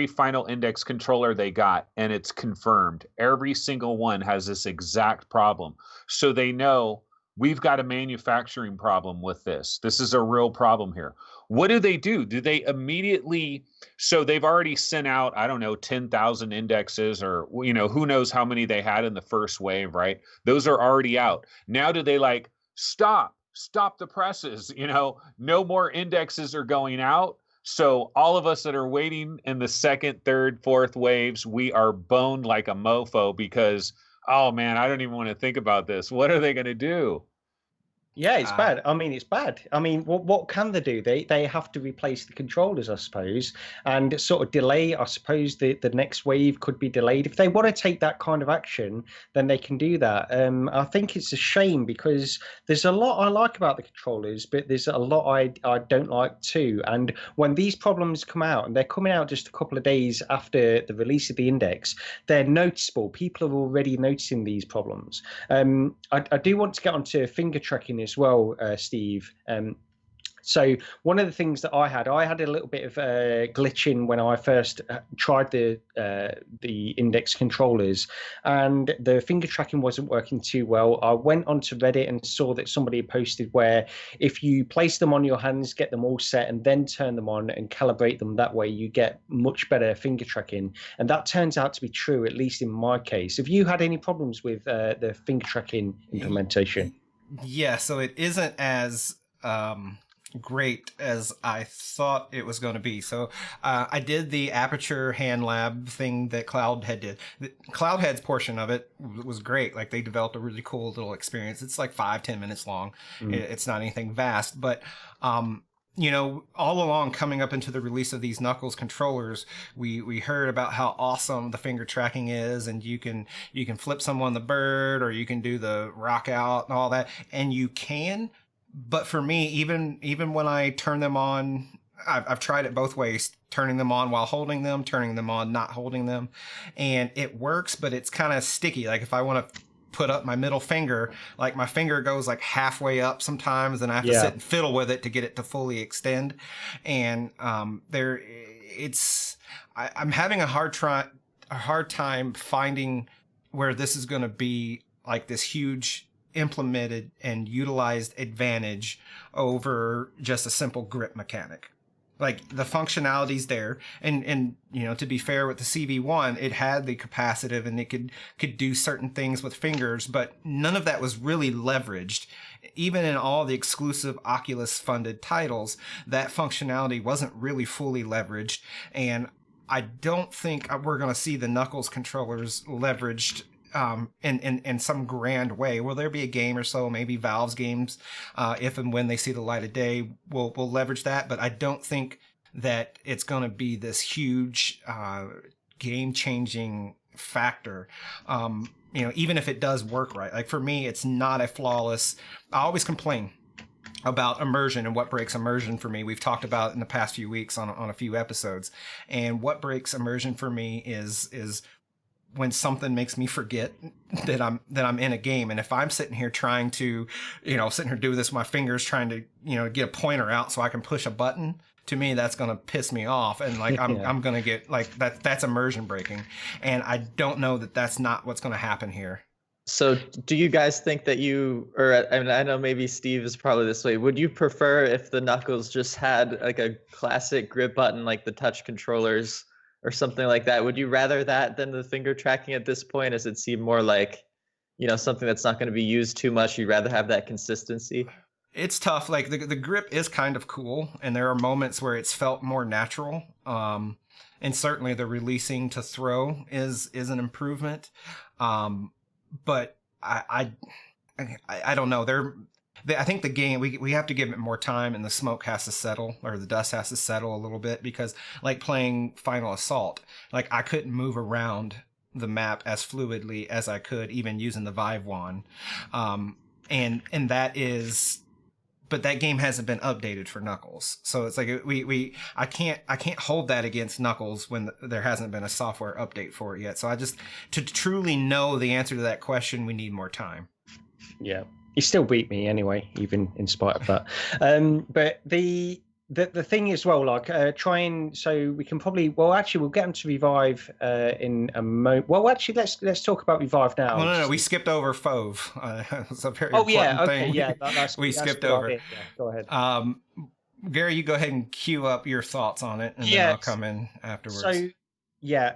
final index controller they got, and it's confirmed. Every single one has this exact problem. So they know we've got a manufacturing problem with this. This is a real problem here. What do? Do they immediately, so they've already sent out, I don't know, 10,000 indexes, or, you know, who knows how many they had in the first wave, right? Those are already out. Now do they like, stop the presses, you know, no more indexes are going out. So all of us that are waiting in the second, third, fourth waves, we are boned like a mofo because, oh man, I don't even want to think about this. What are they going to do? Yeah, it's bad. I mean, it's bad. I mean, what can they do? They have to replace the controllers, I suppose, and sort of delay. I suppose the next wave could be delayed. If they want to take that kind of action, then they can do that. I think it's a shame because there's a lot I like about the controllers, but there's a lot I don't like too. And when these problems come out, and they're coming out just a couple of days after the release of the index, they're noticeable. People are already noticing these problems. I do want to get onto finger tracking as well, Steve. So one of the things that I had a little bit of glitching when I first tried the index controllers, and the finger tracking wasn't working too well. I went onto Reddit and saw that somebody had posted where if you place them on your hands, get them all set, and then turn them on and calibrate them that way, you get much better finger tracking. And that turns out to be true, at least in my case. Have you had any problems with the finger tracking implementation? Yeah, so it isn't as great as I thought it was going to be. So I did the Aperture Hand Lab thing that Cloudhead did. The Cloudhead's portion of it was great. Like, they developed a really cool little experience. It's like 5-10 minutes long. It's not anything vast, but you know, all along coming up into the release of these Knuckles controllers, we heard about how awesome the finger tracking is, and you can flip someone the bird, or you can do the rock out and all that, and you can. But for me, even when I turn them on, I've tried it both ways, turning them on while holding them, turning them on not holding them, and it works, but it's kind of sticky. Like, if I want to put up my middle finger, like, my finger goes like halfway up sometimes, and I have to sit and fiddle with it to get it to fully extend. And I'm having a hard time finding where this is going to be like this huge implemented and utilized advantage over just a simple grip mechanic. Like, the functionality's there, and you know, to be fair with the CV1, it had the capacitive and it could do certain things with fingers, but none of that was really leveraged. Even in all the exclusive Oculus funded titles, that functionality wasn't really fully leveraged, and I don't think we're going to see the Knuckles controllers leveraged in some grand way. Will there be a game or so, maybe Valve's games, if and when they see the light of day, will leverage that, but I don't think that it's going to be this huge game-changing factor. You know, even if it does work right. Like, for me, it's not a flawless. I always complain about immersion and what breaks immersion for me. We've talked about it in the past few weeks on a few episodes, and what breaks immersion for me is when something makes me forget that I'm in a game. And if I'm sitting here trying to, you know, do this with my fingers, trying to, you know, get a pointer out so I can push a button, to me, that's going to piss me off. And like, I'm going to get like that's immersion breaking. And I don't know that that's not what's going to happen here. So do you guys think that I know maybe Steve is probably this way. Would you prefer if the Knuckles just had like a classic grip button, like the touch controllers, or something like that? Would you rather that than the finger tracking at this point? Does it seem more like, you know, something that's not going to be used too much? You'd rather have that consistency? It's tough. Like the grip is kind of cool, and there are moments where it's felt more natural. And certainly the releasing to throw is an improvement. But I don't know. I think the game, we have to give it more time, and the smoke has to settle, or the dust has to settle a little bit, because like playing Final Assault, like I couldn't move around the map as fluidly as I could even using the Vive wand. And that is, but that game hasn't been updated for Knuckles. So it's like I can't hold that against Knuckles when there hasn't been a software update for it yet. So to truly know the answer to that question, we need more time. Yeah. He still beat me anyway, even in spite of that. But the thing as well, like so we can probably, well, actually, we'll get into Revive in a moment. Well, actually, let's talk about Revive now. Well, no, we skipped over Fauve. It's a very important thing. Yeah, that's skipped over. Yeah, go ahead. Gary, you go ahead and queue up your thoughts on it, and then I'll come in afterwards. So, yeah,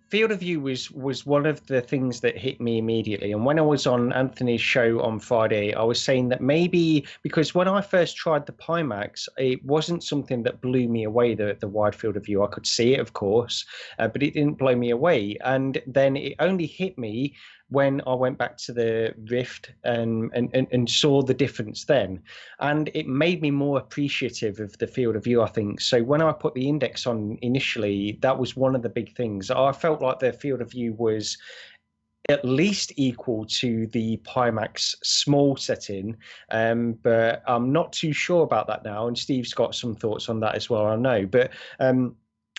field of view was one of the things that hit me immediately. And when I was on Anthony's show on Friday, I was saying that maybe because when I first tried the Pimax, it wasn't something that blew me away, the wide field of view. I could see it, of course, but it didn't blow me away. And then it only hit me when I went back to the Rift and saw the difference then. And it made me more appreciative of the field of view, I think. So when I put the index on initially, that was one of the big things. I felt like the field of view was at least equal to the Pimax small setting, but I'm not too sure about that now. And Steve's got some thoughts on that as well, I know. But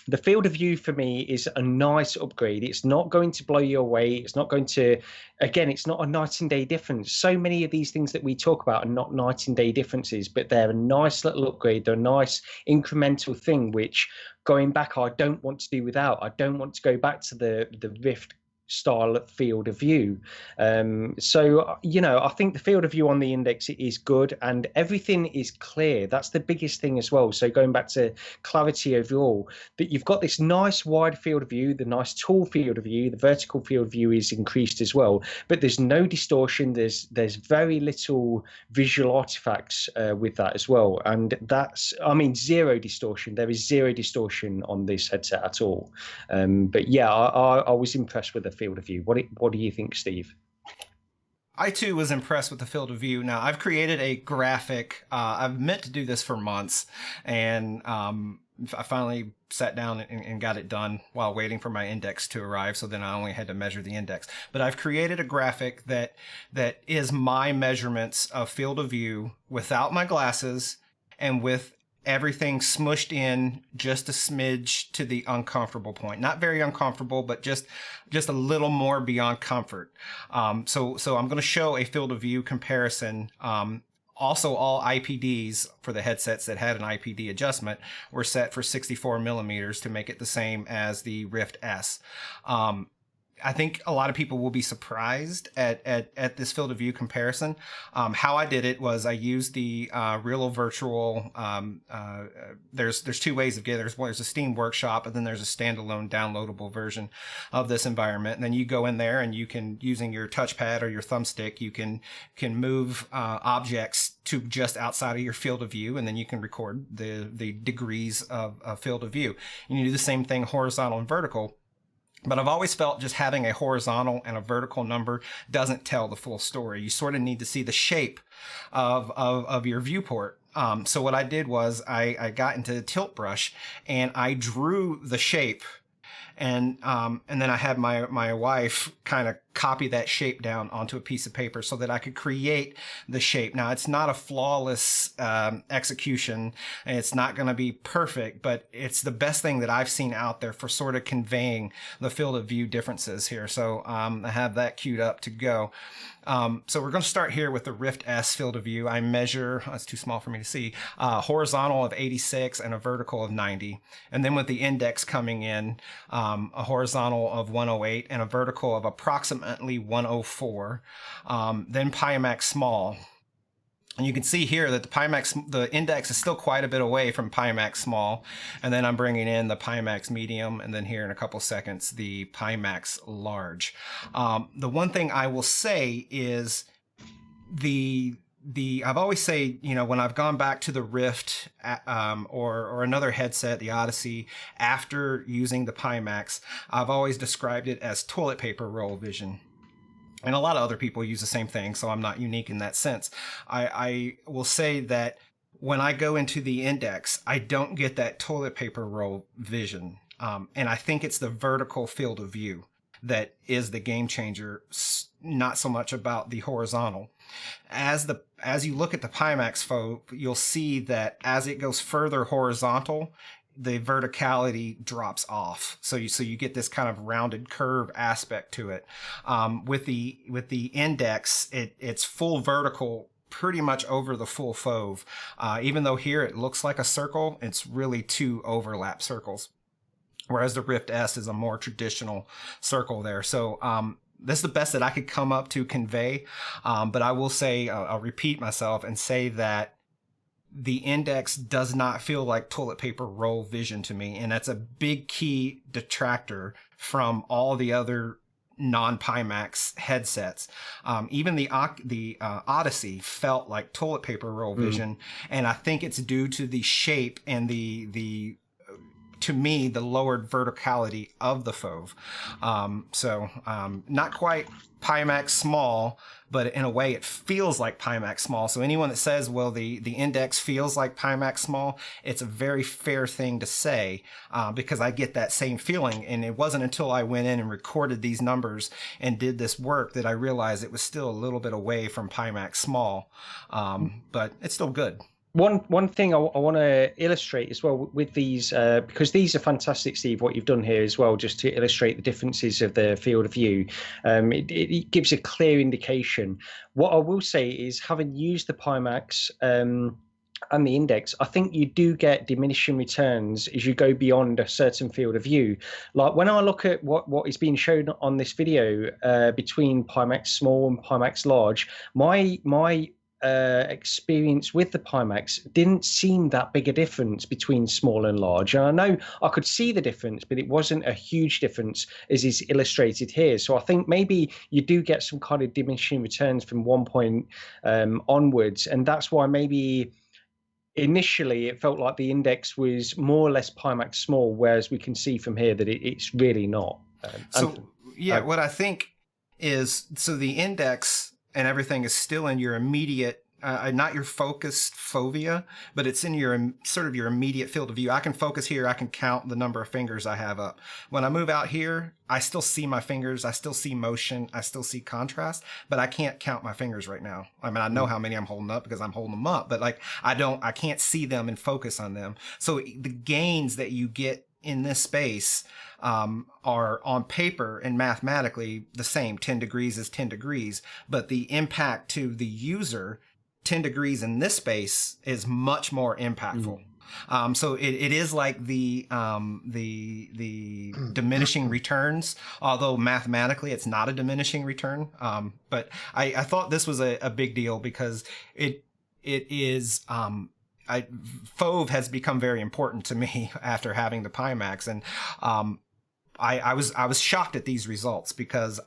the field of view for me is a nice upgrade. It's not going to blow you away. It's not going to, again, it's not a night and day difference. So many of these things that we talk about are not night and day differences, but they're a nice little upgrade. They're a nice incremental thing, which going back, I don't want to do without. I don't want to go back to the Rift style field of view. So, I think the field of view on the index is good and everything is clear. That's the biggest thing as well. So going back to clarity overall, that you've got this nice wide field of view, the nice tall field of view, the vertical field of view is increased as well, but there's no distortion. There's very little visual artifacts with that as well. And that's, zero distortion. There is zero distortion on this headset at all. But yeah, I was impressed with the field of view. What do you think, Steve? I too was impressed with the field of view. Now I've created a graphic. I've meant to do this for months, and I finally sat down and got it done while waiting for my index to arrive. So then I only had to measure the index. But I've created a graphic that is my measurements of field of view without my glasses and with everything smushed in just a smidge to the uncomfortable point. Not very uncomfortable, but just a little more beyond comfort. So I'm going to show a field of view comparison. Also, all IPDs for the headsets that had an IPD adjustment were set for 64 millimeters to make it the same as the Rift S. I think a lot of people will be surprised at this field of view comparison. How I did it was I used the Real Virtual. There's two ways of getting it. There's a Steam Workshop, and then there's a standalone downloadable version of this environment. And then you go in there and you can, using your touchpad or your thumbstick, you can move objects to just outside of your field of view, and then you can record the degrees of field of view. And you do the same thing horizontal and vertical. But I've always felt just having a horizontal and a vertical number doesn't tell the full story. You sort of need to see the shape of your viewport. So what I did was I got into the tilt brush and I drew the shape, and then I had my wife kind of copy that shape down onto a piece of paper so that I could create the shape. Now, it's not a flawless execution, and it's not going to be perfect, but it's the best thing that I've seen out there for sort of conveying the field of view differences here. So I have that queued up to go. So we're going to start here with the Rift S field of view. I measure, it's too small for me to see, horizontal of 86 and a vertical of 90. And then with the index coming in, a horizontal of 108 and a vertical of approximately 104. Then Pimax small. And you can see here that the index is still quite a bit away from Pimax small. And then I'm bringing in the Pimax medium, and then here in a couple seconds, the Pimax large. The one thing I will say is the I've always say, when I've gone back to the Rift, or another headset, the Odyssey, after using the Pimax, I've always described it as toilet paper roll vision. And a lot of other people use the same thing, so I'm not unique in that sense. I will say that when I go into the Index, I don't get that toilet paper roll vision. And I think it's the vertical field of view that is the game changer, not so much about the horizontal. As you look at the Pimax Faux, you'll see that as it goes further horizontal, the verticality drops off. So you get this kind of rounded curve aspect to it. With the Index, it's full vertical pretty much over the full fauve. Even though here it looks like a circle, it's really two overlap circles. Whereas the Rift S is a more traditional circle there. So this is the best that I could come up to convey. But I will say, I'll repeat myself and say that the Index does not feel like toilet paper roll vision to me. And that's a big key detractor from all the other non-Pimax headsets. Even the Odyssey felt like toilet paper roll vision. And I think it's due to the shape and to me, the lowered verticality of the fauve. Not quite Pimax small, but in a way it feels like Pimax small. So anyone that says, well, the Index feels like Pimax small, it's a very fair thing to say, because I get that same feeling. And it wasn't until I went in and recorded these numbers and did this work that I realized it was still a little bit away from Pimax small, but it's still good. One thing I want to illustrate as well with these, because these are fantastic, Steve, what you've done here as well, just to illustrate the differences of the field of view. It gives a clear indication. What I will say is, having used the Pimax and the Index, I think you do get diminishing returns as you go beyond a certain field of view. Like when I look at what is being shown on this video between Pimax small and Pimax large, my experience with the Pimax didn't seem that big a difference between small and large. And I know I could see the difference, but it wasn't a huge difference as is illustrated here. So I think maybe you do get some kind of diminishing returns from one point onwards. And that's why maybe initially it felt like the Index was more or less Pimax small, whereas we can see from here that it's really not. What I think is, so the Index and everything is still in your immediate, not your focused fovea, but it's in your sort of your immediate field of view. I can focus here. I can count the number of fingers I have up. When I move out here, I still see my fingers. I still see motion. I still see contrast, but I can't count my fingers right now. I mean, I know how many I'm holding up because I'm holding them up, but like, I can't see them and focus on them. So the gains that you get in this space are on paper and mathematically the same. 10 degrees is 10 degrees, but the impact to the user, 10 degrees in this space is much more impactful. So it is like the diminishing returns, although mathematically it's not a diminishing return. But I thought this was a big deal because it is, fauve has become very important to me after having the Pimax. And, I was shocked at these results because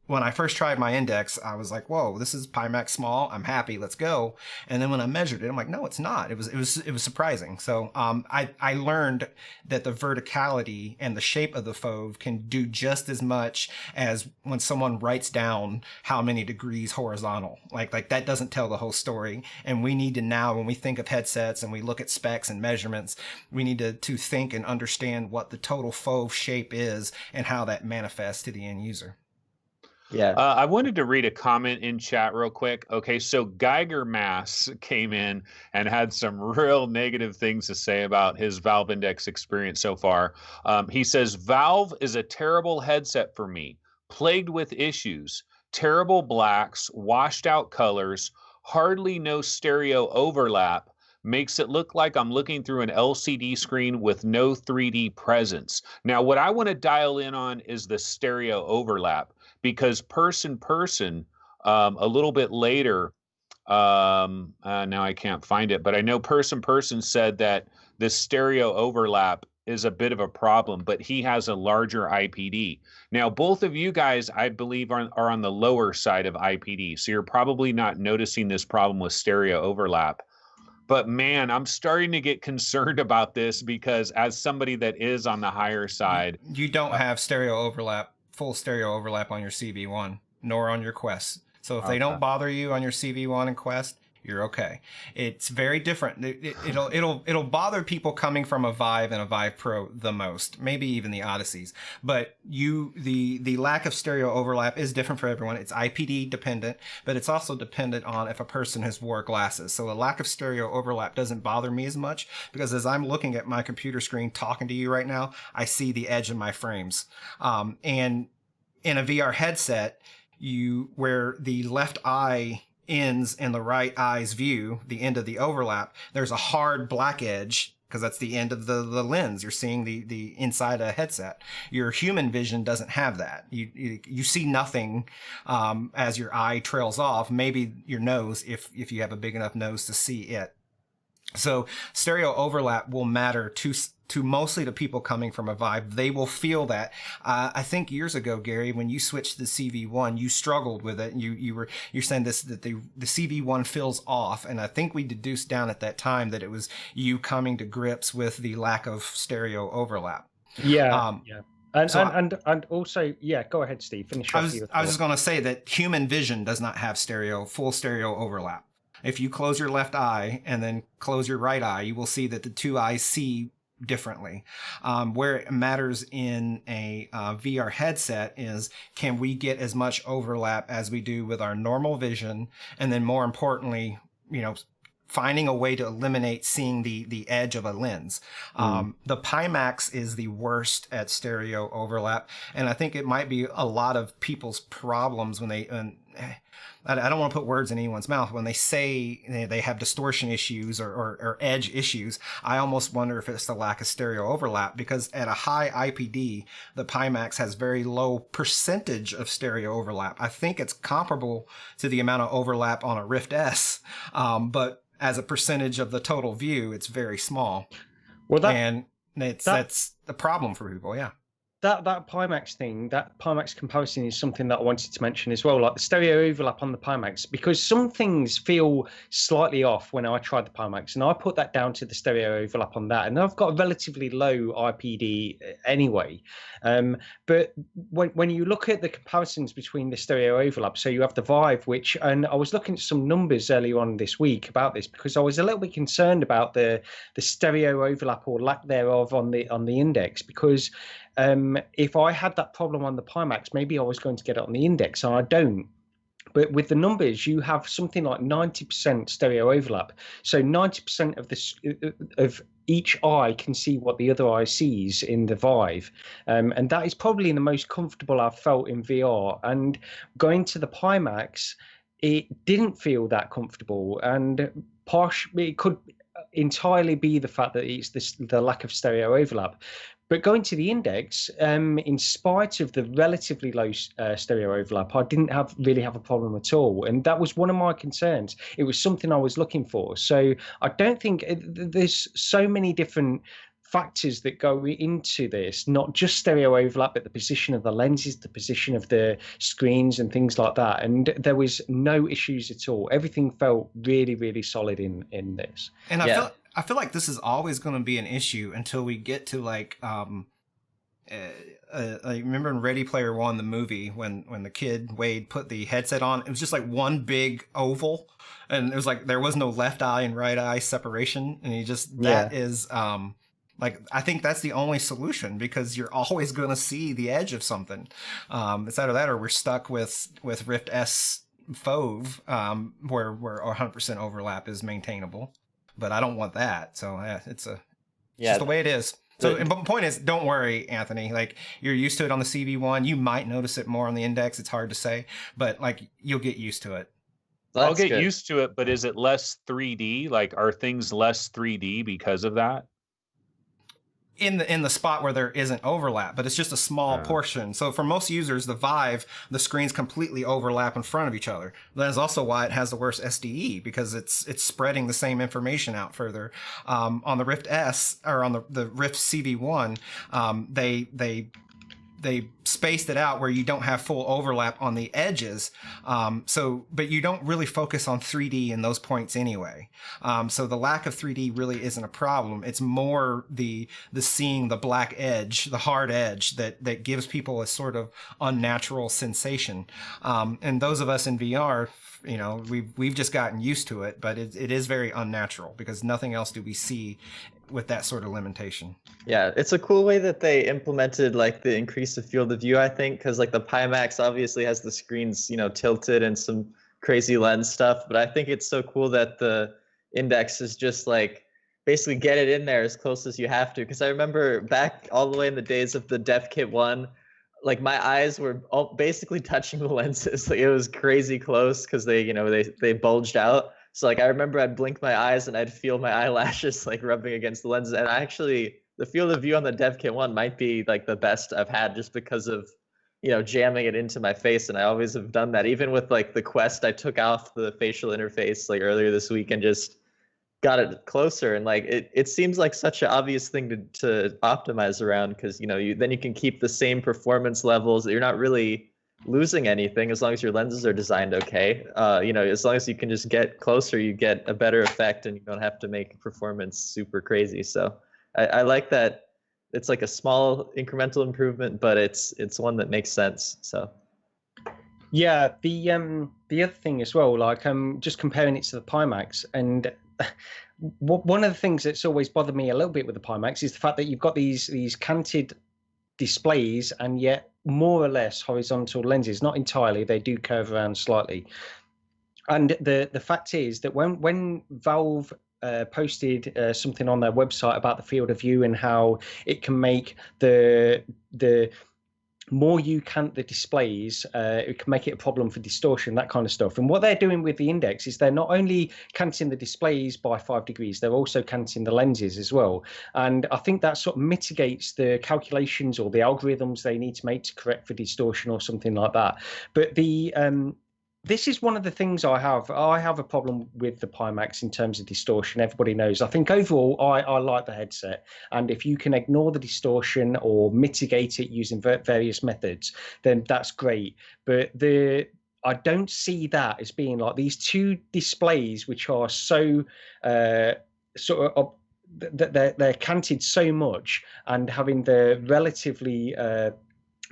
when I first tried my Index, I was like, whoa, this is Pimax small. I'm happy. Let's go. And then when I measured it, I'm like, no, it's not. It was surprising. So, I learned that the verticality and the shape of the fauve can do just as much as when someone writes down how many degrees horizontal. Like that doesn't tell the whole story. And we need to now, when we think of headsets and we look at specs and measurements, we need to think and understand what the total fauve shape is and how that manifests to the end user. Yeah. I wanted to read a comment in chat real quick. Okay, so Geiger Mass came in and had some real negative things to say about his Valve Index experience so far. He says, Valve is a terrible headset for me, plagued with issues, terrible blacks, washed out colors, hardly no stereo overlap, makes it look like I'm looking through an LCD screen with no 3D presence. Now, what I want to dial in on is the stereo overlap. Because person, a little bit later, now I can't find it, but I know person said that the stereo overlap is a bit of a problem, but he has a larger IPD. Now, both of you guys, I believe, are on the lower side of IPD, so you're probably not noticing this problem with stereo overlap. But man, I'm starting to get concerned about this because as somebody that is on the higher side, you don't have full stereo overlap on your CV1, nor on your Quest. So if they don't bother you on your CV1 and Quest, you're okay. It's very different. It'll bother people coming from a Vive and a Vive Pro the most, maybe even the Odysseys. But the lack of stereo overlap is different for everyone. It's IPD dependent, but it's also dependent on if a person has wore glasses. So a lack of stereo overlap doesn't bother me as much because as I'm looking at my computer screen talking to you right now, I see the edge of my frames. And in a VR headset, where the left eye ends in the right eye's view, the end of the overlap, there's a hard black edge because that's the end of the lens. You're seeing the inside a headset. Your human vision doesn't have that. You see nothing as your eye trails off, maybe your nose if you have a big enough nose to see it. So stereo overlap will matter to mostly to people coming from a Vive. They will feel that. I think years ago, Gary, when you switched to the CV1, you struggled with it. You're saying that the CV1 feels off, and I think we deduced down at that time that it was you coming to grips with the lack of stereo overlap. Yeah. And also, yeah, go ahead, Steve. Finish I off. was just going to say that human vision does not have full stereo overlap. If you close your left eye and then close your right eye, you will see that the two eyes see differently. Where it matters in a VR headset is, can we get as much overlap as we do with our normal vision? And then more importantly, finding a way to eliminate seeing the edge of a lens. The Pimax is the worst at stereo overlap. And I think it might be a lot of people's problems when I don't want to put words in anyone's mouth. When they say they have distortion issues or edge issues, I almost wonder if it's the lack of stereo overlap, because at a high IPD, the Pimax has very low percentage of stereo overlap. I think it's comparable to the amount of overlap on a Rift S, but as a percentage of the total view, it's very small. Well, that's the problem for people, yeah. That Pimax thing, that Pimax comparison is something that I wanted to mention as well, like the stereo overlap on the Pimax, because some things feel slightly off when I tried the Pimax, and I put that down to the stereo overlap on that, and I've got a relatively low IPD anyway. But when you look at the comparisons between the stereo overlap, so you have the Vive, and I was looking at some numbers earlier on this week about this, because I was a little bit concerned about the stereo overlap or lack thereof on the Index, because if I had that problem on the Pimax, maybe I was going to get it on the Index, and I don't. But with the numbers, you have something like 90% stereo overlap. So 90% of each eye can see what the other eye sees in the Vive. And that is probably the most comfortable I've felt in VR. And going to the Pimax, it didn't feel that comfortable. And it could entirely be the fact that it's the lack of stereo overlap. But going to the Index, in spite of the relatively low stereo overlap, I didn't really have a problem at all. And that was one of my concerns. It was something I was looking for. So I don't think there's so many different factors that go into this, not just stereo overlap, but the position of the lenses, the position of the screens and things like that. And there was no issues at all. Everything felt really, really solid in this. And I feel like this is always going to be an issue until we get to I remember in Ready Player One, the movie, when the kid Wade put the headset on, it was just like one big oval, and it was like there was no left eye and right eye separation, and that is I think that's the only solution, because you're always going to see the edge of something. It's either that or we're stuck with Rift S Fauve, where 100% overlap is maintainable. But I don't want that. So it's just the way it is. So the point is, don't worry, Anthony. Like, you're used to it on the CV1. You might notice it more on the Index. It's hard to say, but you'll get used to it. I'll get used to it, but is it less 3D? Like, are things less 3D because of that? in the spot where there isn't overlap, but it's just a small portion. So for most users, the Vive, the screens completely overlap in front of each other. That is also why it has the worst SDE, because it's spreading the same information out further. On the Rift S, or on the Rift CV1, they spaced it out where you don't have full overlap on the edges. But you don't really focus on 3D in those points anyway. So the lack of 3D really isn't a problem. It's more the seeing the black edge, the hard edge that gives people a sort of unnatural sensation. And those of us in VR, you know, we've just gotten used to it, but it is very unnatural because nothing else do we see with that sort of limitation. Yeah, it's a cool way that they implemented like the increase of field of view, I think, because like the Pimax obviously has the screens, you know, tilted and some crazy lens stuff, but I think it's so cool that the Index is just like basically get it in there as close as you have to. Because I remember back all the way in the days of the Dev Kit 1, like my eyes were all basically touching the lenses. Like it was crazy close because they, you know, they bulged out. So like I remember I'd blink my eyes and I'd feel my eyelashes like rubbing against the lenses. And actually the field of view on the Dev Kit 1 might be like the best I've had just because of, you know, jamming it into my face. And I always have done that. Even with like the Quest, I took off the facial interface like earlier this week and just got it closer. And like it seems like such an obvious thing to optimize around, because, you know, then you can keep the same performance levels. You're not really losing anything as long as your lenses are designed okay. You know, as long as you can just get closer, you get a better effect and you don't have to make performance super crazy. So I like that it's like a small incremental improvement, but it's one that makes sense. So yeah, the other thing as well, like just comparing it to the Pimax, and one of the things that's always bothered me a little bit with the Pimax is the fact that you've got these canted displays and yet more or less horizontal lenses. Not entirely, they do curve around slightly. And the fact is that when Valve posted something on their website about the field of view and how it can make the more you cant the displays, it can make it a problem for distortion, that kind of stuff. And what they're doing with the Index is they're not only canting the displays by 5 degrees, they're also canting the lenses as well. And I think that sort of mitigates the calculations or the algorithms they need to make to correct for distortion or something like that. But this is one of the things I have a problem with the Pimax in terms of distortion. Everybody knows. I think overall I like the headset, and if you can ignore the distortion or mitigate it using various methods, then that's great. But I don't see that as being like these two displays which are so sort of they're canted so much, and having the relatively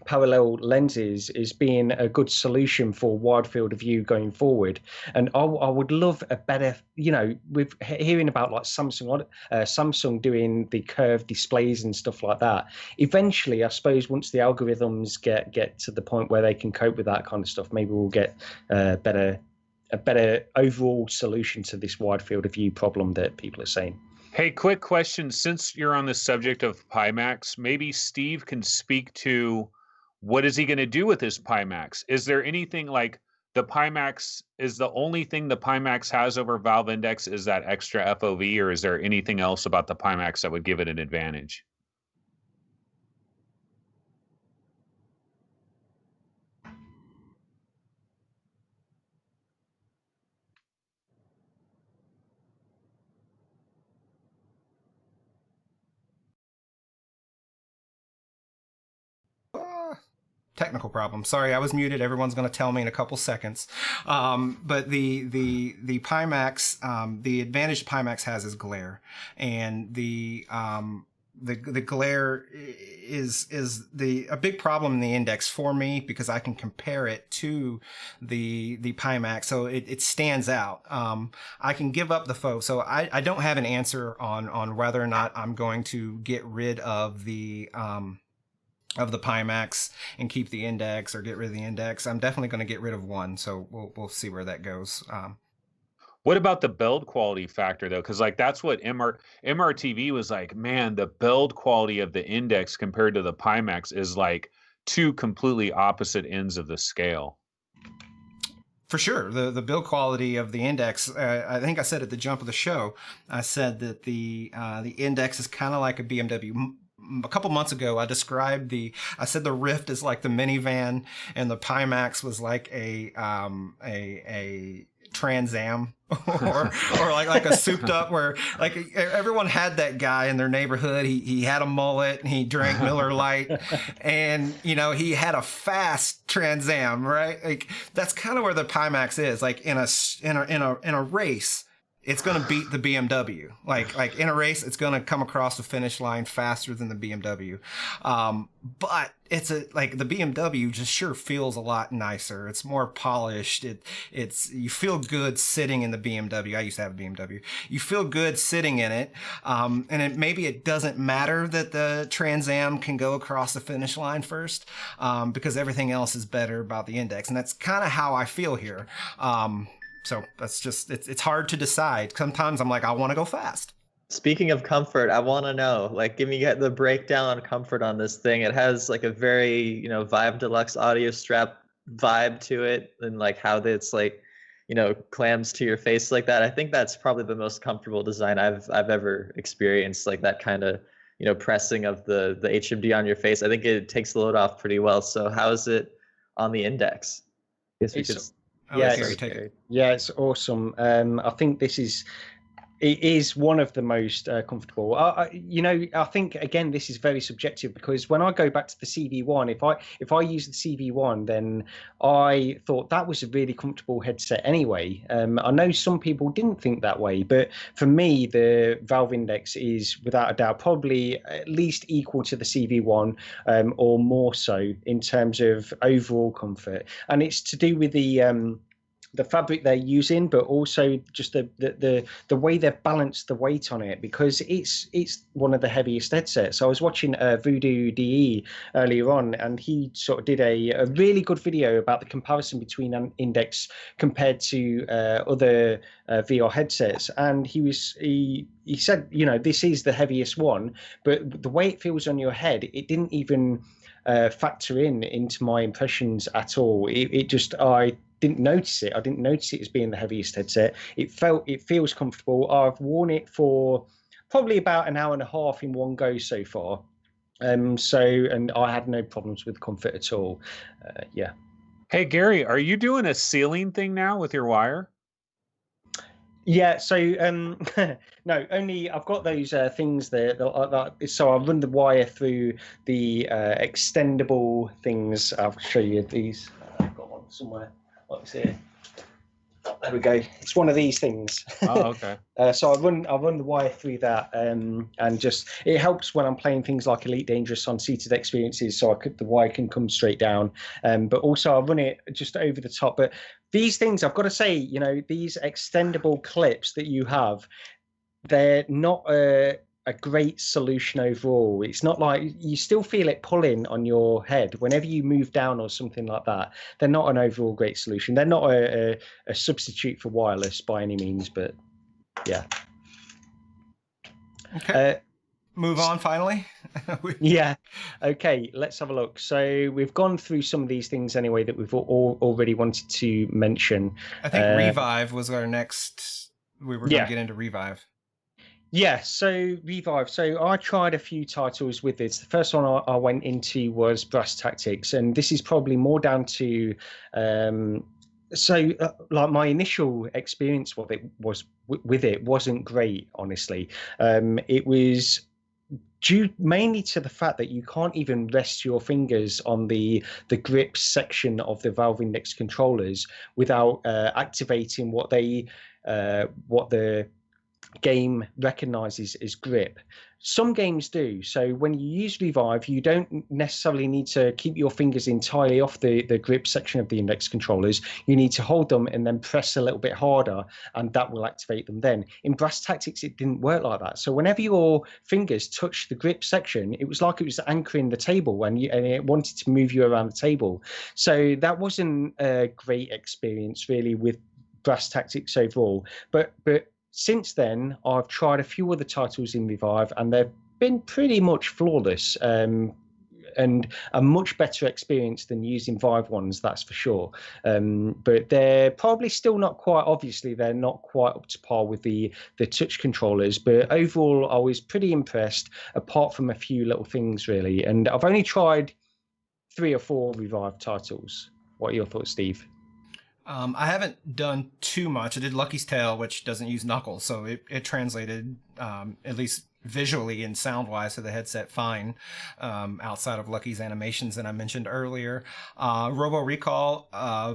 parallel lenses is being a good solution for wide field of view going forward. And I would love a better, you know, with hearing about like Samsung doing the curved displays and stuff like that. Eventually, I suppose once the algorithms get to the point where they can cope with that kind of stuff, maybe we'll get a better overall solution to this wide field of view problem that people are saying. Hey, quick question. Since you're on the subject of Pimax, maybe Steve can speak to what is he going to do with his Pimax? Is there anything like the Pimax is the only thing the Pimax has over Valve Index is that extra FOV, or is there anything else about the Pimax that would give it an advantage? Technical problem. Sorry, I was muted. Everyone's going to tell me in a couple seconds. But the Pimax, the advantage Pimax has is glare, and the glare is a big problem in the Index for me because I can compare it to the Pimax, so it stands out. I can give up the faux, so I don't have an answer on whether or not I'm going to get rid of the Pimax and keep the Index, or get rid of the Index. I'm definitely going to get rid of one, so we'll see where that goes. What about the build quality factor though? Because like that's what MRTV was like, man, the build quality of the Index compared to the Pimax is like two completely opposite ends of the scale. For sure, the build quality of the Index. I think I said at the jump of the show, I said that the Index is kind of like a BMW. a couple months ago, I said the Rift is like the minivan, and the Pimax was like a Trans Am, or like a souped up, where like everyone had that guy in their neighborhood. He had a mullet and he drank Miller Lite, and he had a fast Trans Am, right? Like that's kind of where the Pimax is. Like in a race, it's going to beat the BMW. Like in a race, it's going to come across the finish line faster than the BMW. But it's like the BMW just sure feels a lot nicer. It's more polished. You feel good sitting in the BMW. I used to have a BMW. You feel good sitting in it. And maybe it doesn't matter that the Trans Am can go across the finish line first, because everything else is better about the Index. And that's kind of how I feel here. So that's just, it's hard to decide. Sometimes I'm like, I want to go fast. Speaking of comfort, I want to know, like, give me the breakdown on comfort on this thing. It has like a very, Vive Deluxe audio strap vibe to it, and like how it's like, clams to your face like that. I think that's probably the most comfortable design I've ever experienced, like that kind of, pressing of the HMD on your face. I think it takes the load off pretty well. So how is it on the Index? I guess we could. Yeah, it's awesome. I think it is one of the most comfortable. I think again this is very subjective, because when I go back to the CV1, if I use the CV1, then I thought that was a really comfortable headset anyway. I know some people didn't think that way, but for me, the Valve Index is without a doubt probably at least equal to the CV1, or more so in terms of overall comfort, and it's to do with the fabric they're using, but also just the way they've balanced the weight on it, because it's one of the heaviest headsets. I was watching Voodoo DE earlier on, and he sort of did a really good video about the comparison between an Index compared to other VR headsets, and he said, this is the heaviest one, but the way it feels on your head, it didn't even factor into my impressions at all. I didn't notice it. I didn't notice it as being the heaviest headset. It feels comfortable. I've worn it for probably about an hour and a half in one go so far. And I had no problems with comfort at all. Yeah. Hey Gary, are you doing a ceiling thing now with your wire? Yeah, so no, only I've got those things there. So I run the wire through the extendable things. I'll show you these. I've got one somewhere. What's here? There we go. It's one of these things. Oh, okay. So I run the wire through that, and just it helps when I'm playing things like Elite Dangerous on seated experiences. So the wire can come straight down, but also I run it just over the top. But these things, I've got to say, these extendable clips that you have, they're not a great solution overall. It's not like you still feel it pulling on your head whenever you move down or something like that. They're not an overall great solution. They're not a substitute for wireless by any means, but yeah. Okay. Move on finally. Yeah. Okay, let's have a look. So we've gone through some of these things anyway that we've already wanted to mention. I think Revive was our next. We were going to get into Revive. Yeah, so Revive. So I tried a few titles with this. The first one I went into was Brass Tactics, and this is probably more down to like my initial experience with it wasn't great, honestly. It was due mainly to the fact that you can't even rest your fingers on the grip section of the Valve Index controllers without activating what the game recognizes as grip. Some games do. So when you use Revive, you don't necessarily need to keep your fingers entirely off the grip section of the Index controllers. You need to hold them and then press a little bit harder, and that will activate them then. In Brass Tactics, it didn't work like that. So whenever your fingers touched the grip section, it was like it was anchoring the table, and it wanted to move you around the table. So that wasn't a great experience really with Brass Tactics overall. But since then, I've tried a few other titles in Revive, and they've been pretty much flawless. and a much better experience than using Vive ones, that's for sure. But they're probably still not quite, obviously they're not quite up to par with the touch controllers, but overall I was pretty impressed, apart from a few little things really. And I've only tried 3 or 4 Revive titles. What are your thoughts, Steve? I haven't done too much. I did Lucky's Tale, which doesn't use knuckles, so it translated, at least visually and sound-wise, to the headset fine, outside of Lucky's animations that I mentioned earlier. Robo Recall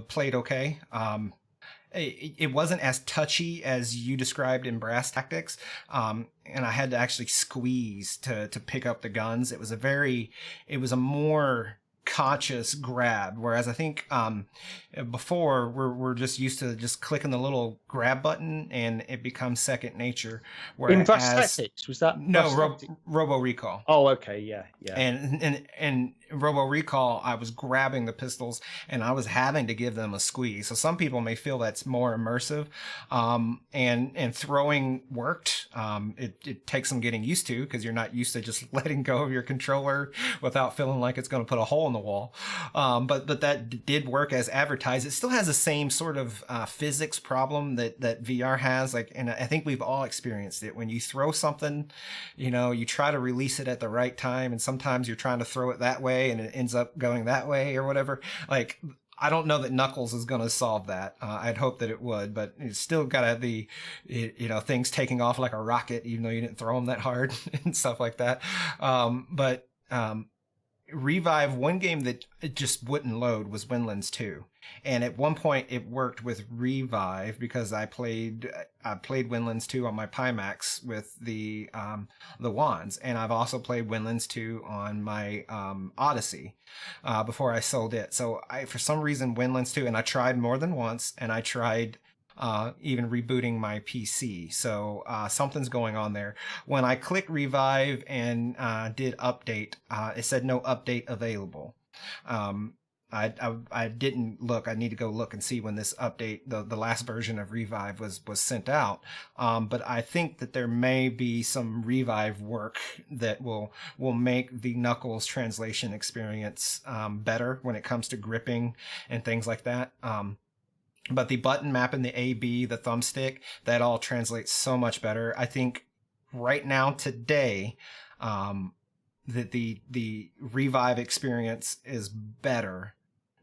played okay. It wasn't as touchy as you described in Brass Tactics, and I had to actually squeeze to pick up the guns. It was a more conscious grab, whereas I think before we're just used to just clicking the little grab button and it becomes second nature. Whereas in Brass Tactics, was that Robo Recall? Oh, okay, yeah. And Robo Recall, I was grabbing the pistols and I was having to give them a squeeze. So some people may feel that's more immersive, and throwing worked. It takes some getting used to, because you're not used to just letting go of your controller without feeling like it's going to put a hole in the wall. But that did work as advertised. It still has the same sort of physics problem that VR has. And I think we've all experienced it. When you throw something, you try to release it at the right time, and sometimes you're trying to throw it that way and it ends up going that way or whatever. I don't know that Knuckles is going to solve that. I'd hope that it would, but it's still got to have the, things taking off like a rocket, even though you didn't throw them that hard and stuff like that. But Revive, one game that it just wouldn't load was Windlands 2. And at one point it worked with Revive because I played Windlands 2 on my Pimax with the wands, and I've also played Windlands 2 on my Odyssey before I sold it. So for some reason Windlands 2, and I tried more than once, and I tried even rebooting my PC. So something's going on there. When I clicked Revive and did update, it said no update available. I didn't look. I need to go look and see when this update, the last version of Revive was sent out. But I think that there may be some Revive work that will make the Knuckles translation experience better when it comes to gripping and things like that. But the button map and the AB, the thumbstick, that all translates so much better. I think right now, today, that the Revive experience is better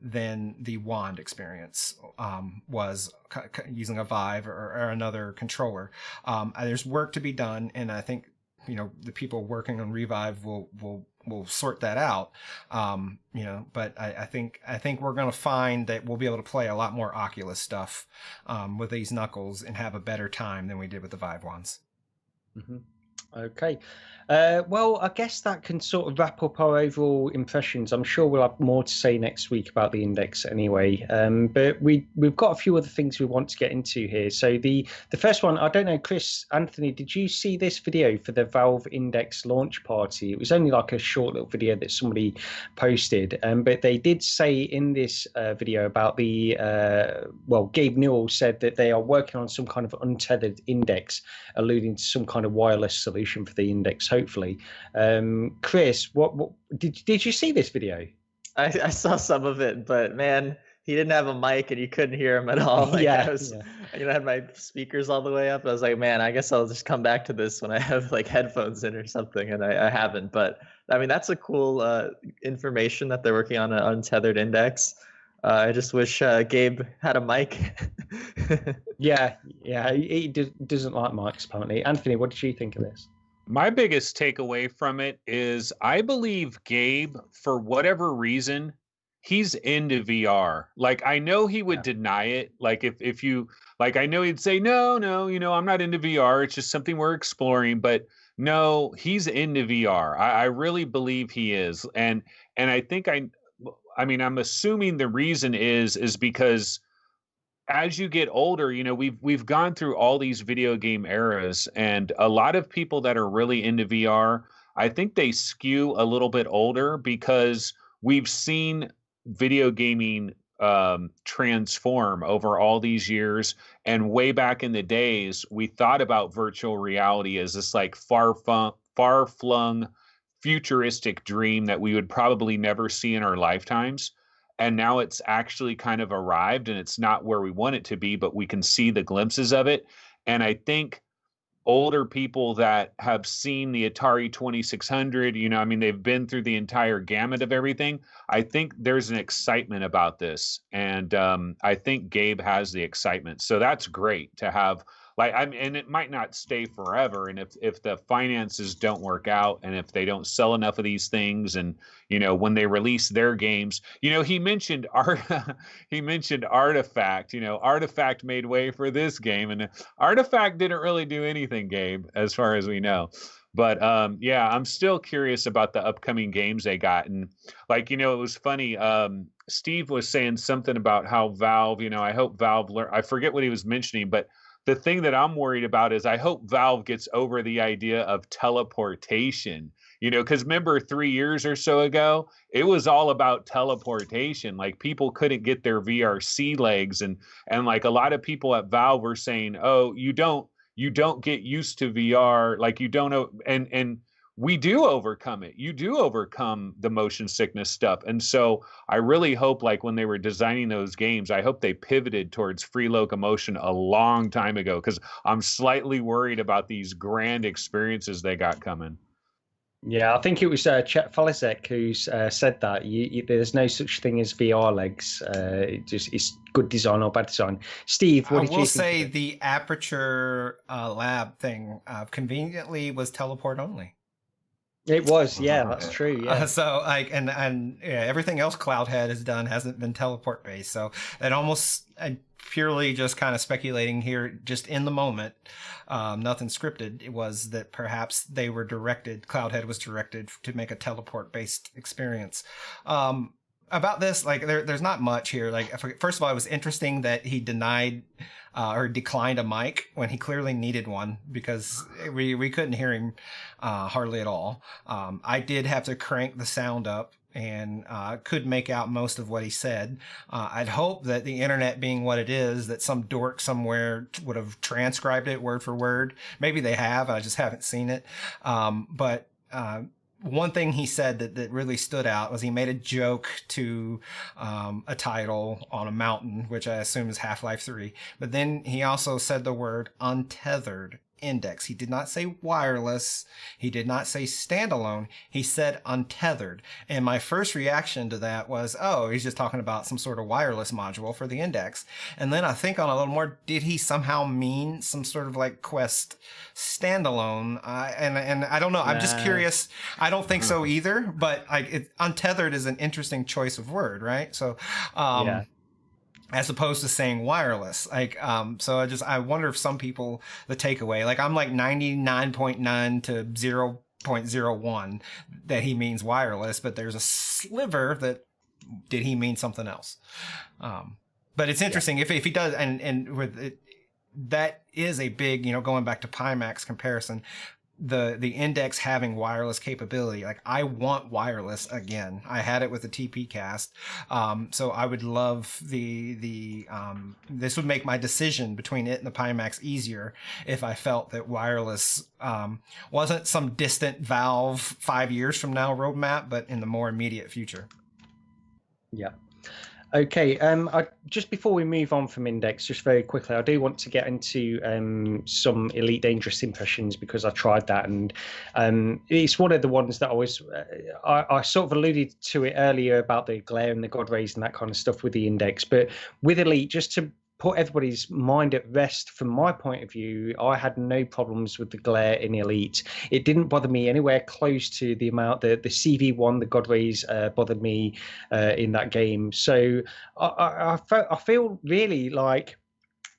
than the wand experience was using a Vive or another controller. There's work to be done, and I think the people working on Revive will sort that out. But I think we're going to find that we'll be able to play a lot more Oculus stuff with these Knuckles and have a better time than we did with the Vive ones. Mm-hmm. Okay. Well, I guess that can sort of wrap up our overall impressions. I'm sure we'll have more to say next week about the Index anyway. But we've got a few other things we want to get into here. So the first one, I don't know, Chris, Anthony, did you see this video for the Valve Index launch party? It was only like a short little video that somebody posted. But they did say in this video about the, Gabe Newell said that they are working on some kind of untethered Index, alluding to some kind of wireless solution for the Index, hopefully. Chris, what did you see this video? I saw some of it, but man, he didn't have a mic and you couldn't hear him at all. I had my speakers all the way up. I was like, man, I guess I'll just come back to this when I have like headphones in or something, and I haven't. But I mean, that's a cool information that they're working on an untethered Index. I just wish Gabe had a mic. Yeah, he doesn't like mics, apparently. Anthony, what did you think of this? My biggest takeaway from it is I believe Gabe, for whatever reason, he's into VR. Like, I know he would deny it. Like, if you, like, I know he'd say, no, I'm not into VR. It's just something we're exploring. But no, he's into VR. I really believe he is. And I think I mean, I'm assuming the reason is because as you get older, we've gone through all these video game eras, and a lot of people that are really into VR, I think they skew a little bit older because we've seen video gaming transform over all these years. And way back in the days, we thought about virtual reality as this like far-flung futuristic dream that we would probably never see in our lifetimes. And now it's actually kind of arrived, and it's not where we want it to be, but we can see the glimpses of it. And I think older people that have seen the Atari 2600, I mean, they've been through the entire gamut of everything. I think there's an excitement about this. And I think Gabe has the excitement. So that's great to have. And it might not stay forever. And if the finances don't work out, and if they don't sell enough of these things, and when they release their games, he mentioned Artifact. Artifact made way for this game, and Artifact didn't really do anything, Gabe, as far as we know. But I'm still curious about the upcoming games they got. And it was funny. Steve was saying something about how Valve. I hope Valve learn. I forget what he was mentioning, but the thing that I'm worried about is I hope Valve gets over the idea of teleportation, because remember 3 years or so ago, it was all about teleportation. Like, people couldn't get their VRC legs. And like a lot of people at Valve were saying, oh, you don't get used to VR. Like, you don't. And we do overcome it. You do overcome the motion sickness stuff. And so I really hope, when they were designing those games, I hope they pivoted towards free locomotion a long time ago, because I'm slightly worried about these grand experiences they got coming. Yeah, I think it was Chet Falisek who said that there's no such thing as VR legs. It's good design or bad design. Steve, what did you think? I will say the Aperture Lab thing conveniently was teleport only. It was, yeah, that's true. Yeah. Everything else Cloudhead has done hasn't been teleport based. So it almost purely just kind of speculating here, just in the moment, nothing scripted. It was that perhaps Cloudhead was directed to make a teleport based experience. About this, there's not much here. First of all, it was interesting that he denied or declined a mic when he clearly needed one, because we couldn't hear him hardly at all. I did have to crank the sound up and could make out most of what he said. I'd hope that the internet being what it is, that some dork somewhere would have transcribed it word for word. Maybe they have. I just haven't seen it. But one thing he said that really stood out was he made a joke to a title on a mountain, which I assume is Half-Life 3. But then he also said the word untethered index. He did not say wireless. He did not say standalone. He said untethered. And my first reaction to that was, oh, he's just talking about some sort of wireless module for the index. And then I think on a little more, did he somehow mean some sort of Quest standalone? And I don't know. I'm just curious. I don't think so either, but untethered is an interesting choice of word, right? So, yeah. As opposed to saying wireless. So I wonder if some people, the takeaway, I'm 99.9 to 0.01 that he means wireless, but there's a sliver that did he mean something else. But it's interesting if he does, and with it, that is a big, going back to Pimax comparison, the index having wireless capability. I want wireless again. I had it with the TP cast. So I would love this would make my decision between it and the Pimax easier if I felt that wireless wasn't some distant Valve 5 years from now roadmap, but in the more immediate future. Yeah. Okay, just before we move on from Index, just very quickly, I do want to get into some Elite Dangerous impressions, because I tried that, and it's one of the ones that I sort of alluded to it earlier about the glare and the God rays and that kind of stuff with the Index, but with Elite, just to put everybody's mind at rest, from my point of view, I had no problems with the glare in Elite. It didn't bother me anywhere close to the amount the CV1, the God rays, bothered me in that game. So I feel really like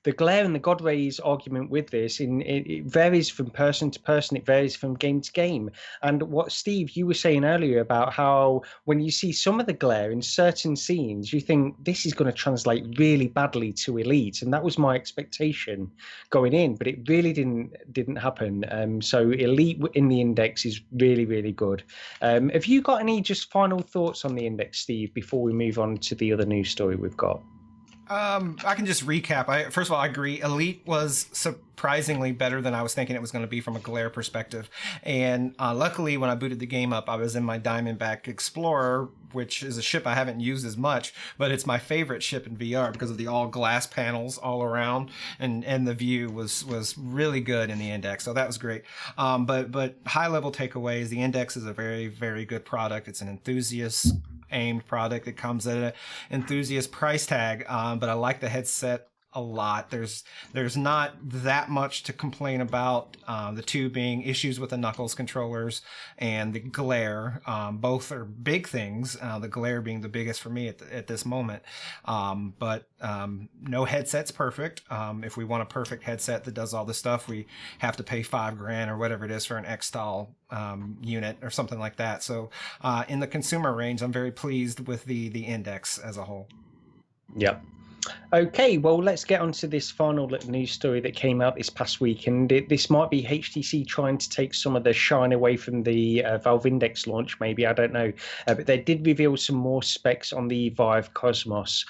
the glare and the God rays argument with this, it varies from person to person. It varies from game to game. And what, Steve, you were saying earlier about how when you see some of the glare in certain scenes, you think this is going to translate really badly to Elite. And that was my expectation going in, but it really didn't happen. So Elite in the Index is really, really good. Have you got any just final thoughts on the Index, Steve, before we move on to the other news story we've got? I can just recap. First of all, I agree. Elite was surprisingly better than I was thinking it was going to be from a glare perspective. And luckily, when I booted the game up, I was in my Diamondback Explorer, which is a ship I haven't used as much, but it's my favorite ship in VR because of the all glass panels all around, and the view was really good in the Index. So that was great. But high level takeaways: the Index is a very, very good product. It's an enthusiast aimed product. It comes at an enthusiast price tag, but I like the headset a lot. There's not that much to complain about. The two being issues with the Knuckles controllers and the glare. Both are big things. The glare being the biggest for me at this moment. But no headset's perfect. If we want a perfect headset that does all this stuff, we have to pay $5,000 or whatever it is for an X-Stall unit or something like that. So in the consumer range, I'm very pleased with the Index as a whole. Yep. Okay, well, let's get on to this final little news story that came out this past week. And this might be HTC trying to take some of the shine away from the Valve Index launch, maybe, I don't know. But they did reveal some more specs on the Vive Cosmos.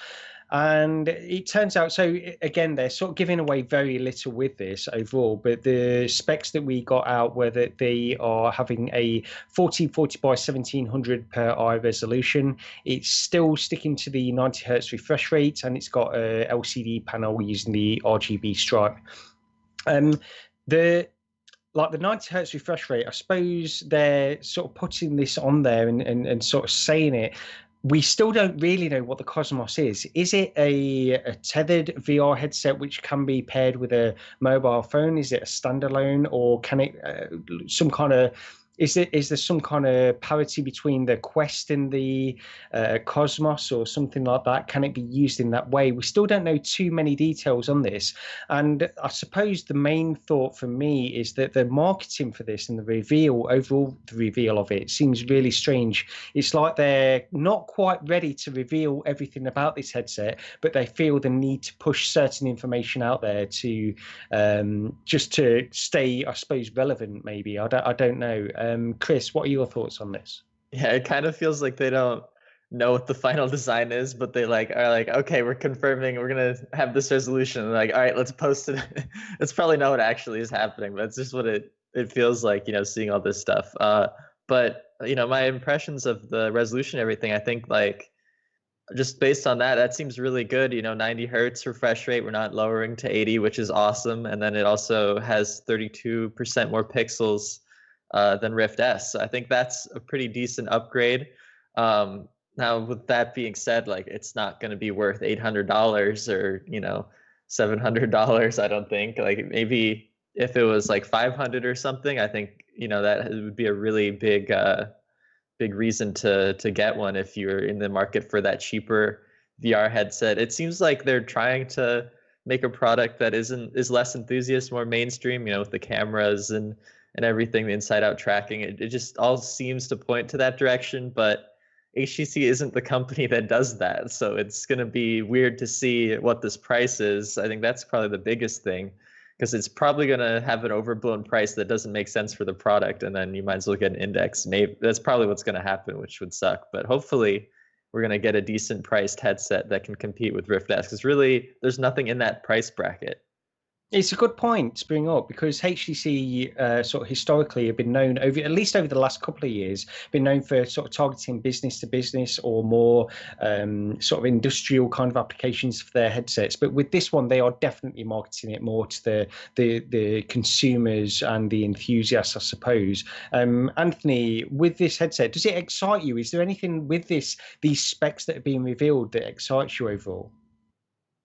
And it turns out, so again, they're sort of giving away very little with this overall, but the specs that we got out were that they are having a 1440 by 1700 per eye resolution. It's still sticking to the 90 hertz refresh rate, and it's got a LCD panel using the RGB stripe. The 90 hertz refresh rate, I suppose they're sort of putting this on there and sort of saying it. We still don't really know what the Cosmos is. Is it a tethered VR headset which can be paired with a mobile phone? Is it a standalone, or can it some kind of? Is there some kind of parity between the Quest and the Cosmos or something like that? Can it be used in that way? We still don't know too many details on this. And I suppose the main thought for me is that the marketing for this and the reveal of it seems really strange. It's like they're not quite ready to reveal everything about this headset, but they feel the need to push certain information out there to just to stay, I suppose, relevant. Maybe I don't know. Chris, what are your thoughts on this? Yeah, it kind of feels like they don't know what the final design is, but they are like, okay, we're confirming we're gonna have this resolution. And like, all right, let's post it. It's probably not what actually is happening, but it's just what it feels like, seeing all this stuff. But my impressions of the resolution, everything, I think like just based on that seems really good. 90 hertz refresh rate. We're not lowering to 80, which is awesome. And then it also has 32% more pixels than Rift S. So I think that's a pretty decent upgrade. Now, with that being said, like it's not going to be worth $800 or $700. I don't think. Like maybe if it was like 500 or something, I think that would be a really big reason to get one if you're in the market for that cheaper VR headset. It seems like they're trying to make a product that is less enthusiast, more mainstream. With the cameras and everything, the inside out tracking, it just all seems to point to that direction, but HTC isn't the company that does that. So it's going to be weird to see what this price is. I think that's probably the biggest thing, because it's probably going to have an overblown price that doesn't make sense for the product. And then you might as well get an Index. Maybe that's probably what's going to happen, which would suck. But hopefully we're going to get a decent priced headset that can compete with Rift S, because really there's nothing in that price bracket. It's a good point to bring up, because HTC sort of historically have been known, at least over the last couple of years, been known for sort of targeting business to business or more sort of industrial kind of applications for their headsets. But with this one, they are definitely marketing it more to the consumers and the enthusiasts, I suppose. Anthony, with this headset, does it excite you? Is there anything with these specs that are being revealed that excites you overall?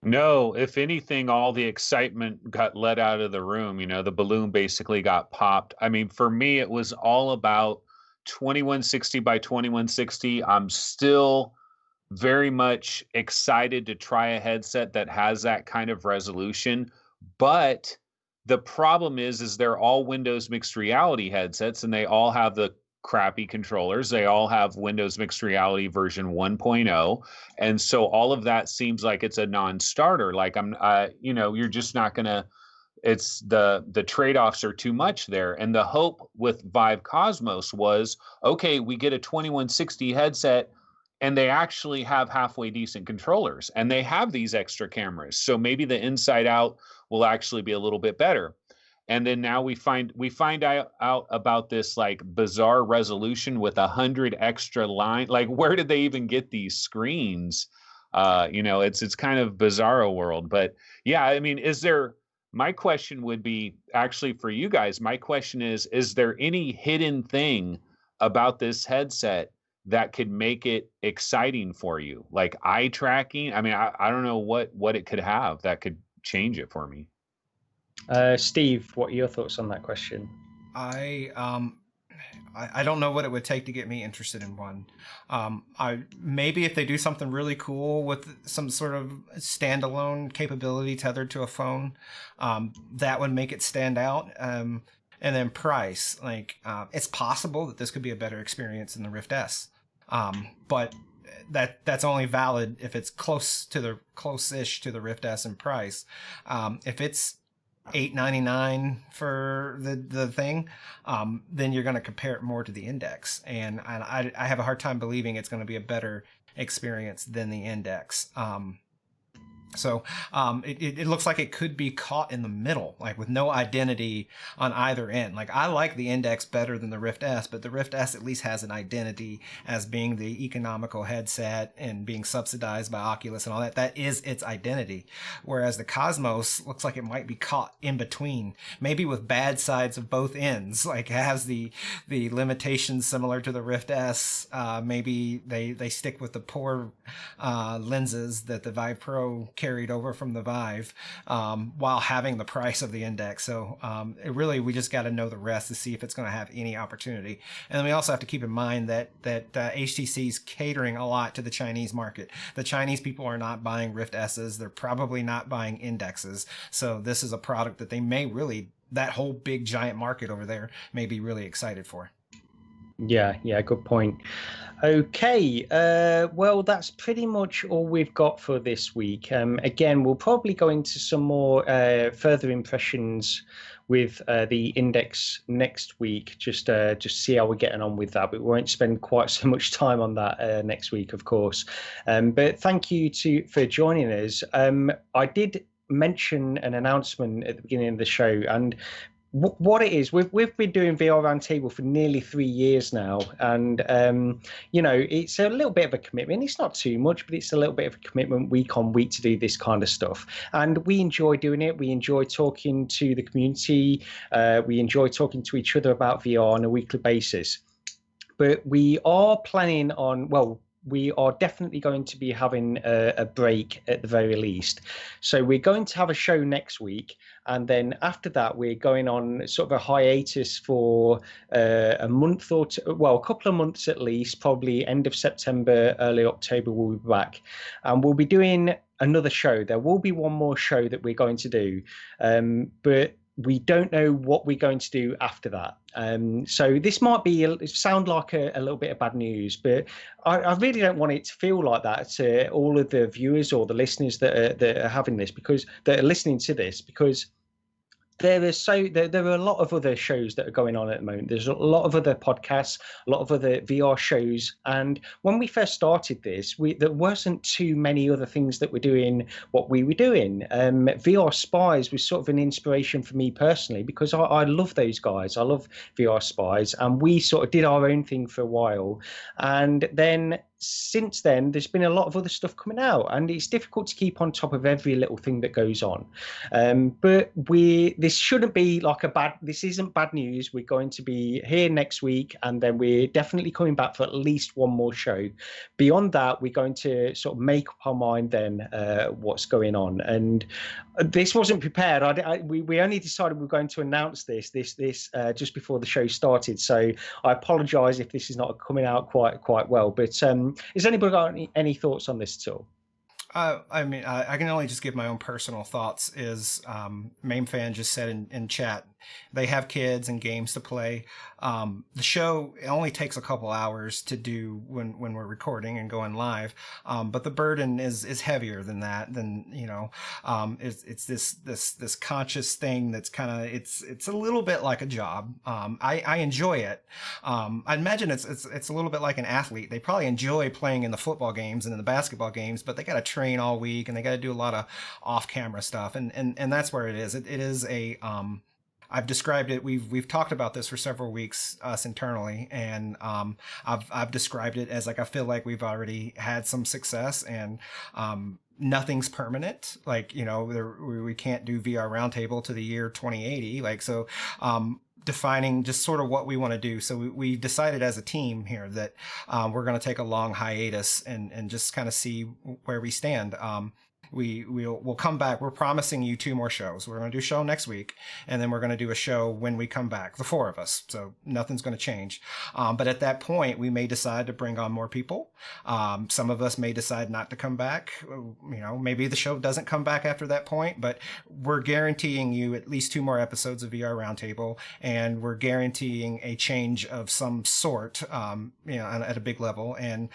No, if anything, all the excitement got let out of the room. The balloon basically got popped. I mean, for me, it was all about 2160 by 2160. I'm still very much excited to try a headset that has that kind of resolution. But the problem is they're all Windows mixed reality headsets, and they all have the crappy controllers. They all have Windows Mixed Reality version 1.0. And so all of that seems like it's a non-starter. Like you're just not going to, it's the trade-offs are too much there. And the hope with Vive Cosmos was, okay, we get a 2160 headset and they actually have halfway decent controllers, and they have these extra cameras. So maybe the inside out will actually be a little bit better. And then now we find out about this like bizarre resolution with 100 extra line. Like, where did they even get these screens? It's kind of bizarro world. But yeah, I mean, my question would be actually for you guys. My question is there any hidden thing about this headset that could make it exciting for you, like eye tracking? I mean, I don't know what it could have that could change it for me. Steve, what are your thoughts on that question? I don't know what it would take to get me interested in one. I maybe if they do something really cool with some sort of standalone capability tethered to a phone, that would make it stand out. And then price, it's possible that this could be a better experience than the Rift S, but that's only valid if it's close-ish to the Rift S in price. If it's $8.99 for the thing, then you're going to compare it more to the Index, and I have a hard time believing it's going to be a better experience than the Index. So it looks like it could be caught in the middle, like with no identity on either end. Like, I like the Index better than the Rift S, but the Rift S at least has an identity as being the economical headset and being subsidized by Oculus and all that. That is its identity. Whereas the Cosmos looks like it might be caught in between, maybe with bad sides of both ends. Like, it has the limitations similar to the Rift S. Maybe they stick with the poor lenses that the Vive Pro carried over from the Vive, while having the price of the Index. So we just got to know the rest to see if it's going to have any opportunity. And then we also have to keep in mind that HTC is catering a lot to the Chinese market. The Chinese people are not buying Rift S's. They're probably not buying Indexes. So this is a product that they may really, that whole big giant market over there, may be really excited for. Yeah, good point. Okay, well, that's pretty much all we've got for this week. Again, we'll probably go into some more further impressions with the Index next week, just see how we're getting on with that. But we won't spend quite so much time on that next week, of course. But thank you for joining us. I did mention an announcement at the beginning of the show, and what it is, we've been doing VR Roundtable for nearly 3 years now, and it's a little bit of a commitment. It's not too much, but it's a little bit of a commitment week on week to do this kind of stuff, and we enjoy doing it. We enjoy talking to the community. We enjoy talking to each other about VR on a weekly basis. But we are planning on, we are definitely going to be having a break at the very least. So we're going to have a show next week, and then after that we're going on sort of a hiatus for a month or two, a couple of months at least, probably end of September, early October we'll be back, and we'll be doing another show. There will be one more show that we're going to do, but we don't know what we're going to do after that. So this might sound like a little bit of bad news, but I really don't want it to feel like that to all of the viewers or the listeners that are having this, because that are listening to this, because there are a lot of other shows that are going on at the moment. There's a lot of other podcasts, a lot of other VR shows. And when we first started this, there wasn't too many other things that were doing what we were doing. VR Spies was sort of an inspiration for me personally, because I love those guys. I love VR Spies. And we sort of did our own thing for a while. And then since then, there's been a lot of other stuff coming out, and it's difficult to keep on top of every little thing that goes on. But this shouldn't be like this isn't bad news. We're going to be here next week, and then we're definitely coming back for at least one more show. Beyond that, we're going to sort of make up our mind then what's going on. And this wasn't prepared. We only decided we were going to announce this just before the show started. So I apologise if this is not coming out quite well. But has anybody got any thoughts on this at all? I mean, I can only just give my own personal thoughts. Is Main Fan just said in chat, they have kids and games to play. The show, it only takes a couple hours to do when we're recording and going live, but the burden is heavier than that. Than it's this conscious thing that's kind of it's a little bit like a job. I enjoy it. I imagine it's a little bit like an athlete. They probably enjoy playing in the football games and in the basketball games, but they got to train all week and they got to do a lot of off-camera stuff, and that's where it is. It is a I've described it. We've talked about this for several weeks, us internally, and I've described it as like I feel like we've already had some success, and nothing's permanent. Like we can't do VR Roundtable to the year 2080. Like so. Defining just sort of what we want to do. So we decided as a team here that we're going to take a long hiatus and just kind of see where we stand. We'll come back. We're promising you 2 more shows. We're going to do a show next week, and then we're going to do a show when we come back, the 4 of us. So nothing's going to change. But at that point, we may decide to bring on more people. Some of us may decide not to come back. Maybe the show doesn't come back after that point, but we're guaranteeing you at least 2 more episodes of VR Roundtable, and we're guaranteeing a change of some sort, at a big level. And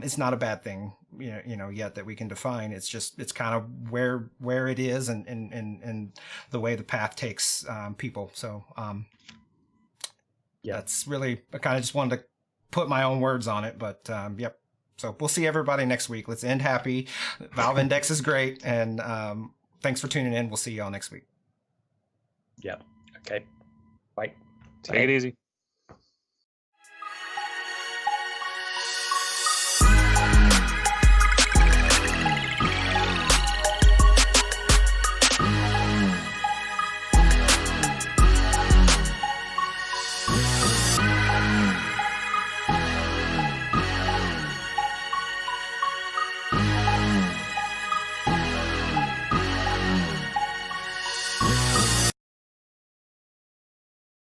it's not a bad thing. Yet that we can define. It's kind of where it is and the way the path takes people. So that's really, I kind of just wanted to put my own words on it, but yep. So we'll see everybody next week. Let's end happy. Valve Index is great, and thanks for tuning in. We'll see y'all next week. Yeah. Okay. Bye. Take it easy.